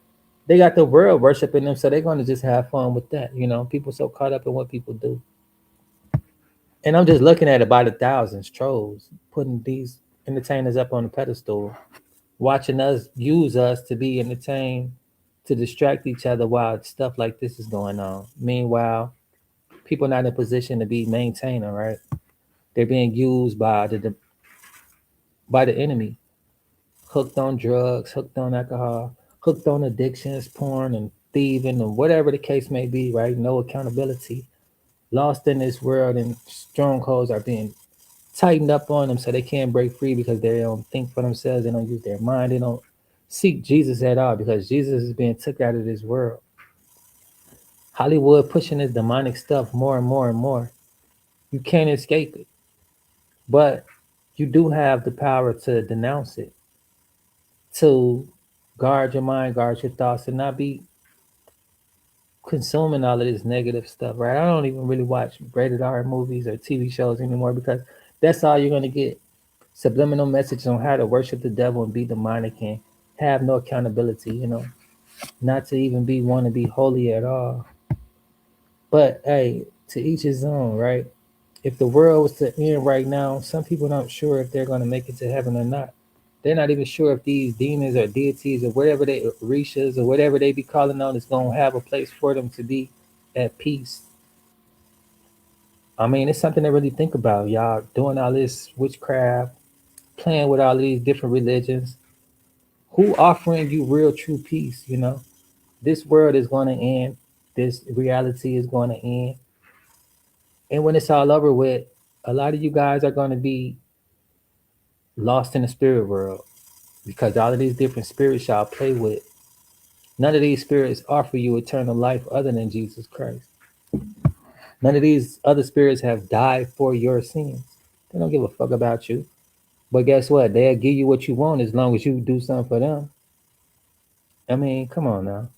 they got the world worshiping them. So they're going to just have fun with that. You know, people so caught up in what people do, and I'm just looking at it by the thousands, trolls putting these entertainers up on the pedestal, watching us use us to be entertained, to distract each other while stuff like this is going on. Meanwhile, people not in a position to be maintaining, right? They're being used by the enemy, hooked on drugs, hooked on alcohol, hooked on addictions, porn and thieving and whatever the case may be, right? No accountability. Lost in this world and strongholds are being tightened up on them so they can't break free because they don't think for themselves, they don't use their mind, they don't seek Jesus at all because Jesus is being took out of this world. Hollywood pushing this demonic stuff more and more and more. You can't escape it. But you do have the power to denounce it, to guard your mind, guard your thoughts, and not be consuming all of this negative stuff, right? I don't even really watch rated R movies or TV shows anymore because that's all you're going to get. Subliminal messages on how to worship the devil and be demonic and have no accountability, you know, not to even be want to be holy at all. But hey, to each his own, right? If the world was to end right now, some people aren't sure if they're going to make it to heaven or not. They're not even sure if these demons or deities or whatever they rishas or whatever they be calling on is going to have a place for them to be at peace. I mean, it's something to really think about, y'all. Doing all this witchcraft, playing with all of these different religions. Who offering you real true peace? You know, this world is going to end. This reality is going to end. And when it's all over with, a lot of you guys are going to be lost in the spirit world because all of these different spirits y'all play with, none of these spirits offer you eternal life other than Jesus Christ. None of these other spirits have died for your sins. They don't give a fuck about you. But guess what? They'll give you what you want as long as you do something for them. I mean, come on now.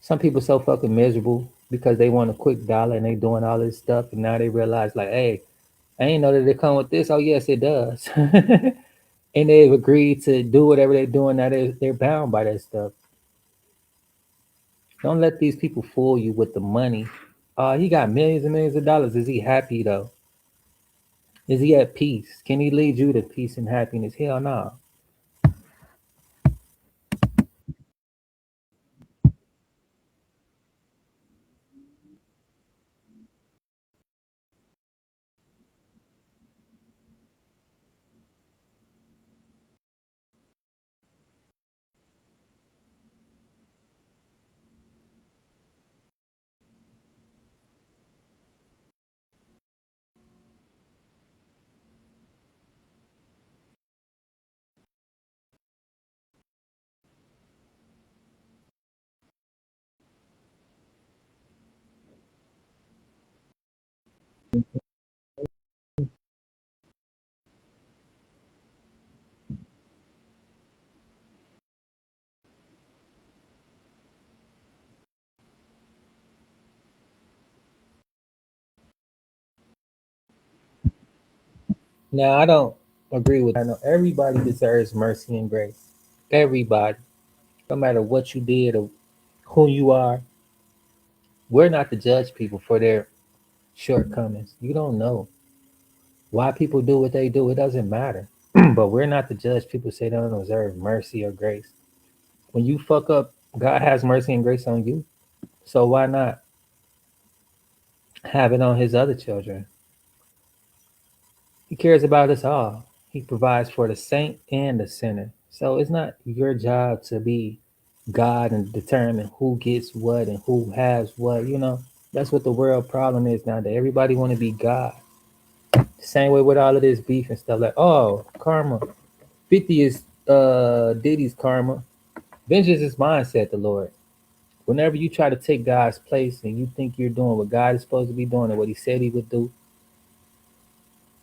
Some people so fucking miserable because they want a quick dollar and they doing all this stuff, and now they realize like, hey, I ain't know that it come with this. Oh yes, it does. And they've agreed to do whatever they're doing. Now they're bound by that stuff. Don't let these people fool you with the money. He got millions and millions of dollars. Is he happy though? Is he at peace? Can he lead you to peace and happiness? Hell no. Now I don't agree with. I know everybody deserves mercy and grace. Everybody, no matter what you did or who you are. We're not to judge people for their shortcomings. You don't know why people do what they do. It doesn't matter. But we're not to judge people say they don't deserve mercy or grace. When you fuck up, God has mercy and grace on you. So why not have it on his other children? He cares about us all. He provides for the saint and the sinner. So it's not your job to be God and determine who gets what and who has what. That's what the world problem is now. That everybody want to be God. Same way with all of this beef and stuff. Like, oh, karma. 50 is Diddy's karma. Vengeance is mine, said the Lord. Whenever you try to take God's place and you think you're doing what God is supposed to be doing and what he said he would do,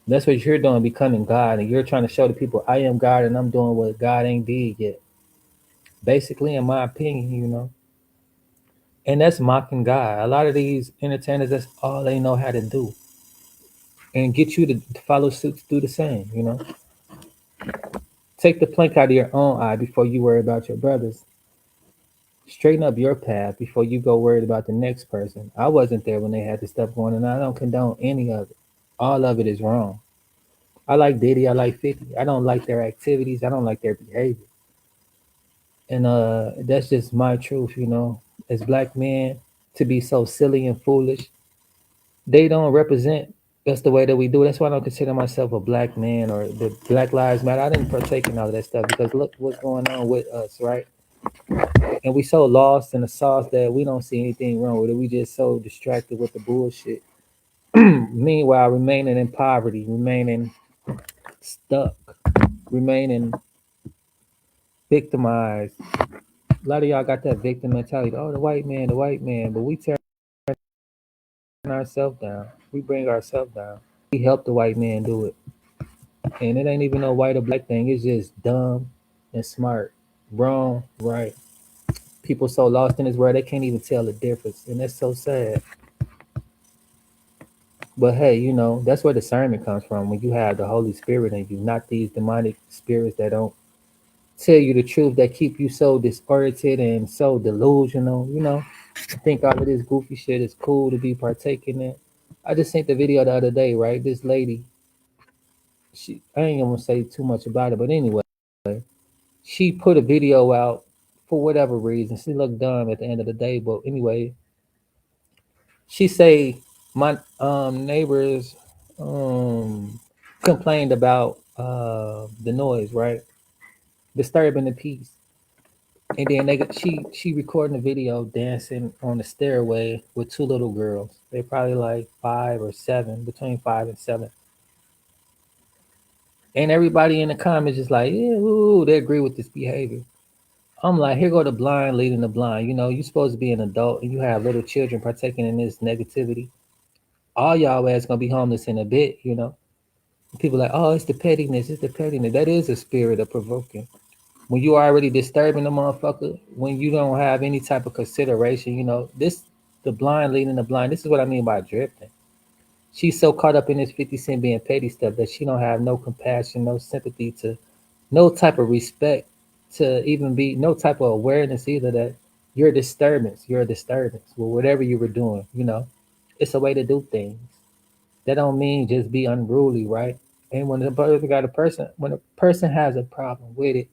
that's what you're doing, becoming God. And you're trying to show the people, I am God and I'm doing what God ain't did yet. Basically, in my opinion. And that's mocking God. A lot of these entertainers, that's all they know how to do. And get you to follow suit to do the same. Take the plank out of your own eye before you worry about your brothers. Straighten up your path before you go worried about the next person. I wasn't there when they had this stuff going on. I don't condone any of it. All of it is wrong. I like Diddy. I like 50. I don't like their activities. I don't like their behavior. And that's just my truth. As black men, to be so silly and foolish, they don't represent us the way that we do. That's why I don't consider myself a black man or the Black Lives Matter. I didn't partake in all of that stuff because look what's going on with us, right? And we so lost in the sauce that we don't see anything wrong with it. We just so distracted with the bullshit. Meanwhile, remaining in poverty, remaining stuck, remaining victimized. A lot of y'all got that victim mentality. Oh, the white man. But we tear ourselves down. We bring ourselves down. We help the white man do it. And it ain't even no white or black thing. It's just dumb and smart. Wrong, right. People so lost in this world they can't even tell the difference. And that's so sad. But hey, that's where discernment comes from when you have the Holy Spirit in you, not these demonic spirits that don't tell you the truth, that keep you so disoriented and so delusional. I think all of this goofy shit is cool to be partaking in. I just seen the video the other day, right? This lady, I ain't gonna say too much about it, but anyway, she put a video out for whatever reason. She looked dumb at the end of the day, but anyway, she say my neighbors um complained about the noise, right? Disturbing the peace. And then she recording a video dancing on the stairway with two little girls. They're probably like 5 or 7, between 5 and 7. And everybody in the comments just like, yeah, ooh, they agree with this behavior. I'm like, here go the blind leading the blind. You're supposed to be an adult and you have little children partaking in this negativity. All y'all ass gonna be homeless in a bit. People like, oh, it's the pettiness, it's the pettiness. That is a spirit of provoking. when you already disturbing the motherfucker, when you don't have any type of consideration, this the blind leading the blind. This is what I mean by drifting. She's so caught up in this 50 Cent being petty stuff that she don't have no compassion, no sympathy to no type of respect to even be no type of awareness either that you're a disturbance. You're a disturbance. Well, whatever you were doing, it's a way to do things. That don't mean just be unruly, right? And when a person has a problem with it,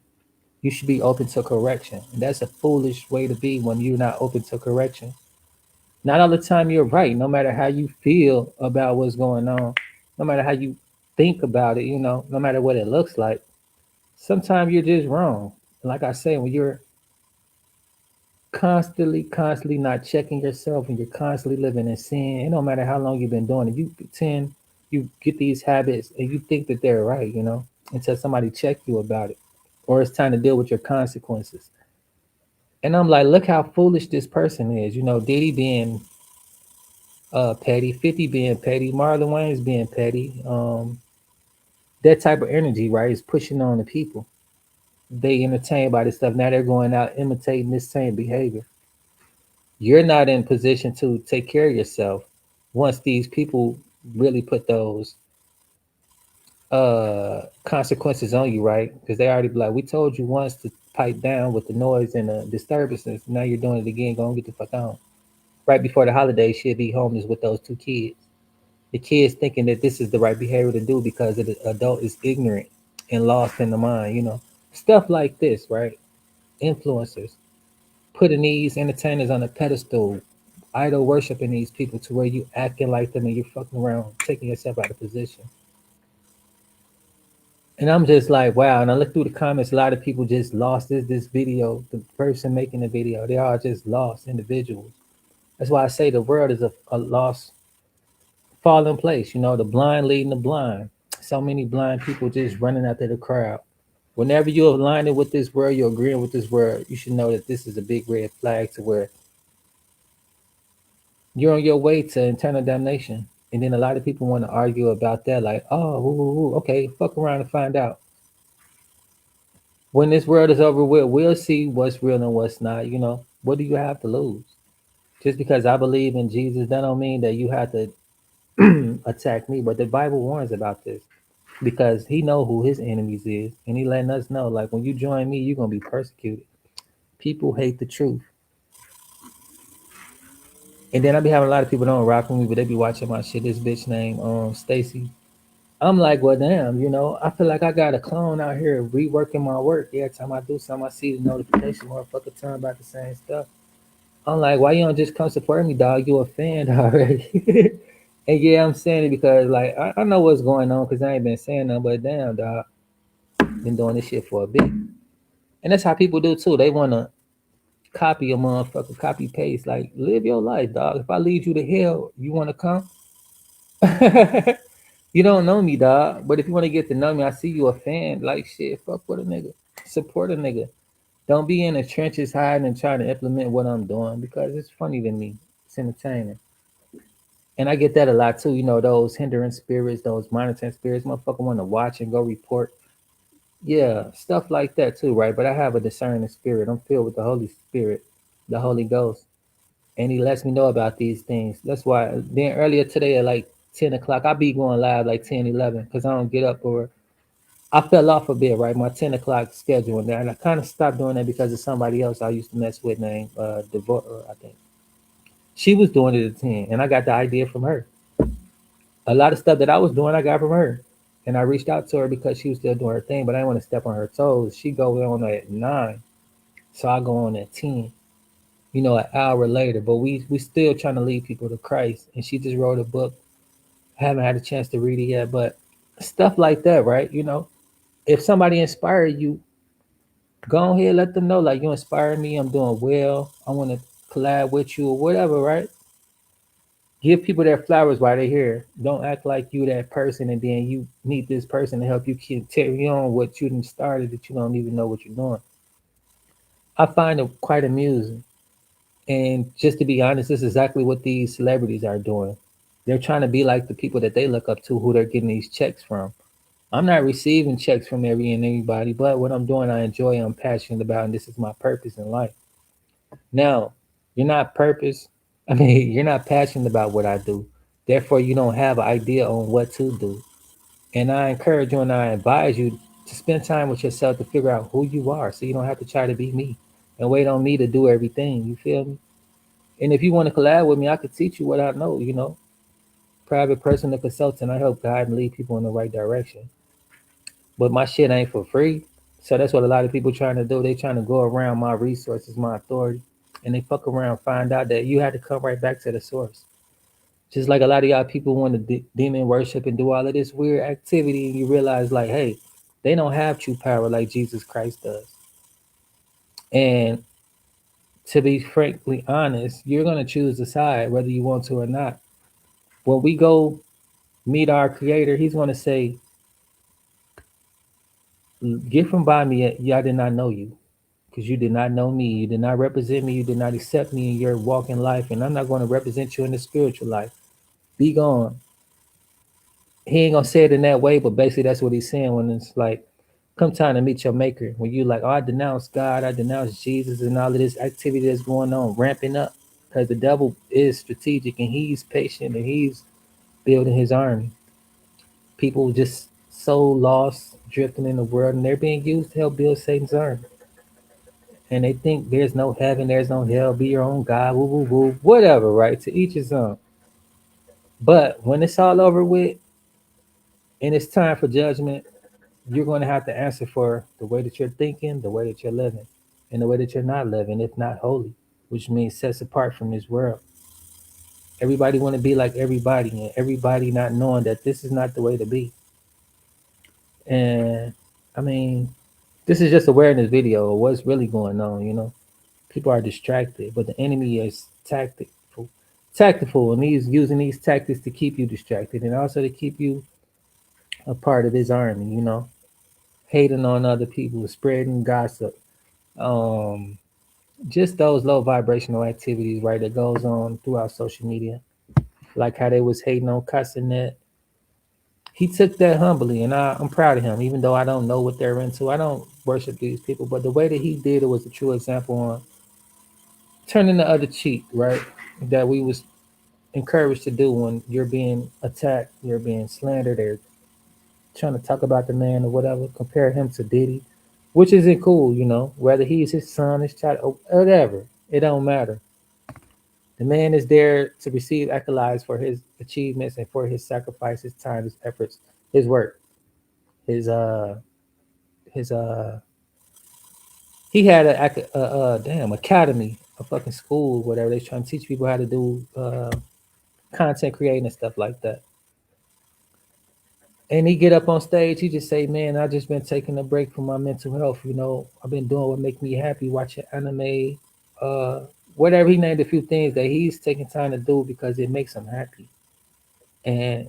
you should be open to correction. And that's a foolish way to be when you're not open to correction. Not all the time you're right, no matter how you feel about what's going on, no matter how you think about it, no matter what it looks like. Sometimes you're just wrong. And like I say, when you're constantly not checking yourself and you're constantly living in sin, it don't matter how long you've been doing it, you pretend you get these habits and you think that they're right, until somebody check you about it. Or it's time to deal with your consequences. And I'm like, look how foolish this person is. Diddy being petty, 50 being petty, Marlon Wayne's being petty. That type of energy, right, is pushing on the people. They entertained by this stuff. Now they're going out imitating this same behavior. You're not in position to take care of yourself once these people really put those consequences on you, right? Because they already be like, we told you once to pipe down with the noise and the disturbances. Now you're doing it again. Go and get the fuck on. Right before the holidays, she'll be homeless with those two kids. The kids thinking that this is the right behavior to do because the adult is ignorant and lost in the mind, stuff like this, right? Influencers putting these entertainers on a pedestal, idol worshiping these people to where you acting like them and you're fucking around taking yourself out of position. And I'm just like, wow. And I look through the comments, a lot of people just lost this video, the person making the video, they are just lost individuals. That's why I say the world is a lost falling place, the blind leading the blind. So many blind people just running after the crowd. Whenever you're aligning with this world, you're agreeing with this world, you should know that this is a big red flag to where you're on your way to eternal damnation. And then a lot of people want to argue about that, like, oh, okay, fuck around and find out. When this world is over with, we'll see what's real and what's not. What do you have to lose? Just because I believe in Jesus, that don't mean that you have to attack me. But the Bible warns about this because he know who his enemies is, and he letting us know, like, when you join me, you're gonna be persecuted. People hate the truth. And then I be having a lot of people don't rock with me, but they be watching my shit. This bitch named Stacy. I'm like, well, damn, I feel like I got a clone out here reworking my work. Every time I do something, I see the notification, motherfucker, turn about the same stuff. I'm like, why you don't just come support me, dog? You a fan already. And yeah, I'm saying it because, like, I know what's going on because I ain't been saying nothing, but damn, dog, been doing this shit for a bit. And that's how people do too. They want to copy a motherfucker, copy paste. Like, live your life, dog. If I lead you to hell, you want to come? You don't know me, dog. But if you want to get to know me, I see you a fan. Like, shit, fuck with a nigga. Support a nigga. Don't be in the trenches hiding and trying to implement what I'm doing because it's funny to me. It's entertaining. And I get that a lot too. Those hindering spirits, those monitoring spirits, motherfucker want to watch and go report. Yeah, stuff like that too, right? But I have a discerning spirit. I'm filled with the Holy Spirit, the Holy Ghost. And he lets me know about these things. That's why then earlier today at like 10 o'clock, I be going live like 10, 11, because I don't get up or I fell off a bit, right? My 10 o'clock schedule and there. And I kind of stopped doing that because of somebody else I used to mess with named Devorah, I think. She was doing it at 10, and I got the idea from her. A lot of stuff that I was doing, I got from her. And I reached out to her because she was still doing her thing, but I didn't want to step on her toes. She goes on at 9, so I go on at 10. An hour later, but we still trying to lead people to Christ. And she just wrote a book. I haven't had a chance to read it yet, but stuff like that, right? If somebody inspired you, go ahead, let them know, like, you inspired me. I'm doing well. I want to collab with you or whatever, right? Give people their flowers while they're here. Don't act like you that person and then you need this person to help you carry on what you done started that you don't even know what you're doing. I find it quite amusing. And just to be honest, this is exactly what these celebrities are doing. They're trying to be like the people that they look up to, who they're getting these checks from. I'm not receiving checks from every and anybody, but what I'm doing, I enjoy, I'm passionate about, and this is my purpose in life. Now, you're not purpose. I mean, you're not passionate about what I do. Therefore, you don't have an idea on what to do. And I encourage you and I advise you to spend time with yourself to figure out who you are, so you don't have to try to be me and wait on me to do everything. You feel me? And if you want to collab with me, I could teach you what I know. Private personal consultant. I help guide and lead people in the right direction. But my shit ain't for free. So that's what a lot of people trying to do. They trying to go around my resources, my authority, and they fuck around, find out that you had to come right back to the source. Just like a lot of y'all people want to demon worship and do all of this weird activity, and you realize like, hey, they don't have true power like Jesus Christ does. And to be frankly honest, you're gonna choose the side whether you want to or not. When we go meet our Creator, He's gonna say, "Get from by me, y'all did not know you." Because you did not know me, you did not represent me, you did not accept me in your walk in life, and I'm not going to represent you in the spiritual life. Be gone. He ain't gonna say it in that way, but basically that's what he's saying when it's like, come time to meet your maker. When you like, oh, I denounce God, I denounce Jesus, and all of this activity that's going on, ramping up, because the devil is strategic and he's patient and he's building his army. People just so lost, drifting in the world, and they're being used to help build Satan's army. And they think there's no heaven, there's no hell, be your own God, woo woo woo, whatever, right? To each his own. But when it's all over with and it's time for judgment, you're going to have to answer for the way that you're thinking, the way that you're living, and the way that you're not living, if not holy, which means sets apart from this world. Everybody want to be like everybody, and everybody not knowing that this is not the way to be. And I mean, this is just awareness video of what's really going on. People are distracted, but the enemy is tactful, and he's using these tactics to keep you distracted and also to keep you a part of his army. Hating on other people, spreading gossip, um, just those low vibrational activities, right, that goes on throughout social media, like how they was hating on Casanet. He took that humbly, and I'm proud of him, even though I don't know what they're into. I don't worship these people, but the way that he did it was a true example on turning the other cheek, right? That we was encouraged to do when you're being attacked, you're being slandered, they're trying to talk about the man or whatever, compare him to Diddy, which isn't cool. Whether he's his son, his child, or whatever, it don't matter. The man is there to receive accolades for his achievements and for his sacrifice, his time, his efforts, his work, his he had a damn academy, a fucking school, whatever. They trying to teach people how to do content creating and stuff like that. And he get up on stage, he just say, "Man, I just been taking a break from my mental health. I've been doing what make me happy, watching anime, uh, whatever." He named a few things that he's taking time to do because it makes him happy. And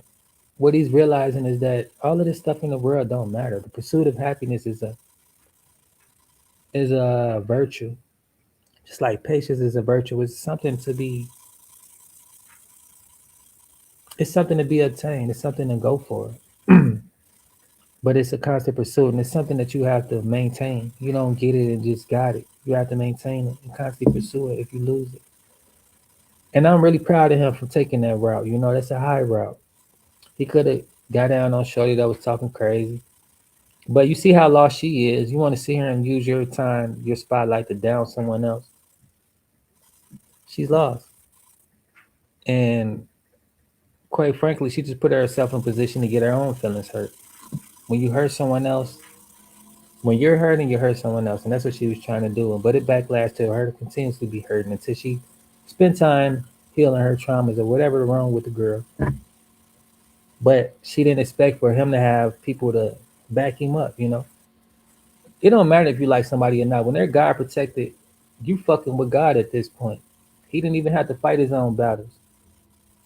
what he's realizing is that all of this stuff in the world don't matter. The pursuit of happiness is a virtue, just like patience is a virtue. It's something to be obtained. It's something to go for. But it's a constant pursuit, and it's something that you have to maintain. You don't get it and just got it. You have to maintain it and constantly pursue it if you lose it. And I'm really proud of him for taking that route. That's a high route. He could have got down on Shorty that was talking crazy. But you see how lost she is. You want to see her and use your time, your spotlight to down someone else. She's lost. And quite frankly, she just put herself in position to get her own feelings hurt. When you hurt someone else, when you're hurting, you hurt someone else, and that's what she was trying to do. But it backlashed to her to continuously be hurting until she spent time healing her traumas or whatever wrong with the girl. But she didn't expect for him to have people to back him up. It don't matter if you like somebody or not. When they're God protected, you fucking with God at this point. He didn't even have to fight his own battles.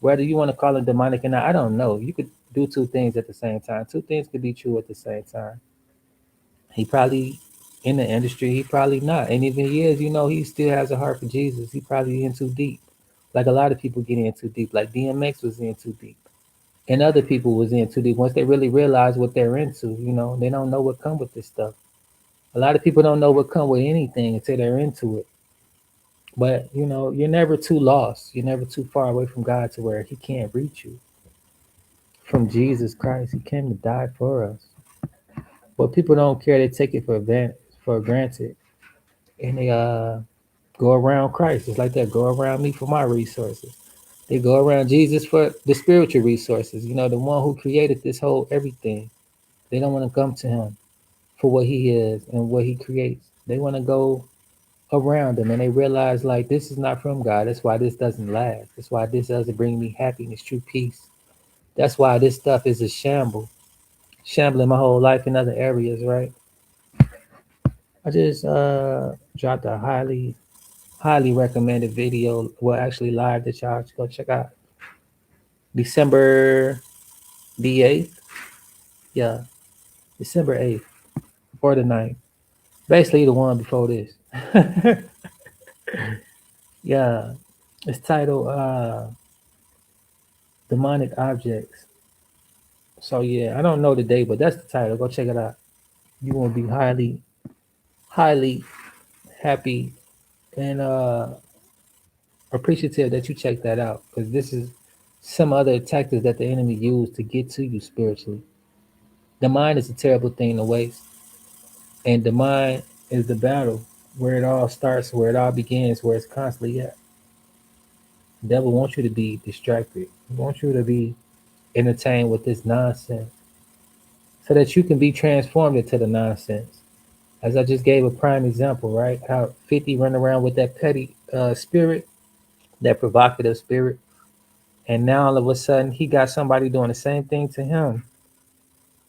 Whether you want to call it demonic or not, I don't know. You could do two things at the same time. Two things could be true at the same time. He probably in the industry, he probably not. And even he is, he still has a heart for Jesus. He probably in too deep. Like a lot of people get in too deep. Like DMX was in too deep. and other people was in too deep. Once they really realize what they're into, they don't know what come with this stuff. A lot of people don't know what come with anything until they're into it. But you're never too lost. You're never too far away from God to where He can't reach you. From Jesus Christ, He came to die for us. But people don't care. They take it for granted, and they go around Christ. It's like that. Go around me for my resources. They go around Jesus for the spiritual resources. The one who created this whole everything. They don't want to come to Him for what He is and what He creates. They want to go around Him, and they realize like this is not from God. That's why this doesn't last. That's why this doesn't bring me happiness, true peace. That's why this stuff is a shambling my whole life in other areas, right? I just dropped a highly recommended video, well actually live, that y'all should go check out. December the 8th. Yeah, December 8th or the 9th. Basically the one before this. Yeah. It's titled Demonic Objects. So yeah, I don't know the date, but that's the title. Go check it out. You will be highly happy and appreciative that you check that out, because this is some other tactics that the enemy used to get to you spiritually. The mind is a terrible thing to waste, and the mind is the battle where it all starts, where it all begins, where it's constantly at. The devil wants you to be distracted. He wants you to be entertained with this nonsense so that you can be transformed into the nonsense. As I just gave a prime example, right? How 50 run around with that petty spirit, that provocative spirit, and now all of a sudden he got somebody doing the same thing to him,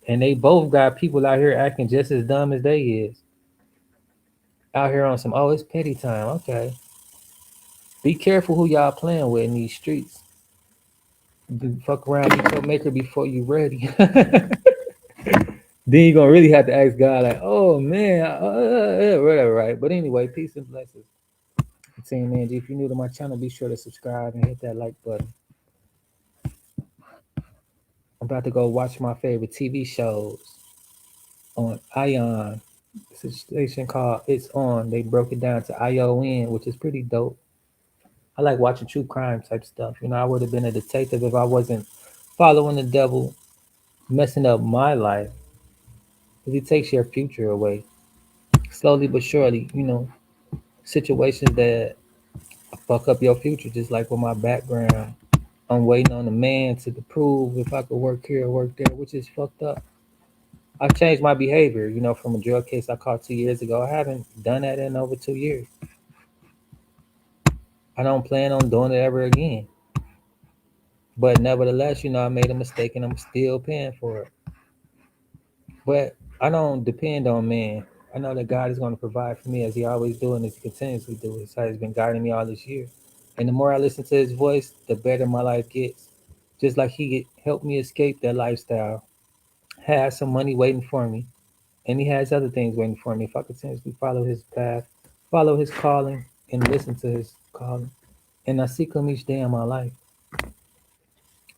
and they both got people out here acting just as dumb as they is, out here on some, oh, it's petty time. Okay, be careful who y'all playing with in these streets. Fuck around, be your maker before you ready. Then you're gonna really have to ask God, like, oh man, whatever, right? But anyway, peace and blessings. Team Angie, if you're new to my channel, be sure to subscribe and hit that like button. I'm about to go watch my favorite TV shows on Ion. It's a station called It's On. They broke it down to ION, which is pretty dope. I like watching true crime type stuff. I would have been a detective if I wasn't following the devil, messing up my life. Because he takes your future away. Slowly but surely, situations that fuck up your future, just like with my background. I'm waiting on a man to prove if I could work here or work there, which is fucked up. I've changed my behavior, from a drug case I caught 2 years ago. I haven't done that in over 2 years. I don't plan on doing it ever again. But nevertheless, I made a mistake and I'm still paying for it. But I don't depend on man. I know that God is going to provide for me as He always do and as He continuously do. It's how He's been guiding me all this year. And the more I listen to His voice, the better my life gets. Just like He helped me escape that lifestyle, has some money waiting for me, and He has other things waiting for me if I continuously follow His path, follow His calling, and listen to His calling. And I seek Him each day in my life.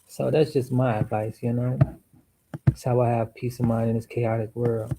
So that's just my advice, It's how I have peace of mind in this chaotic world.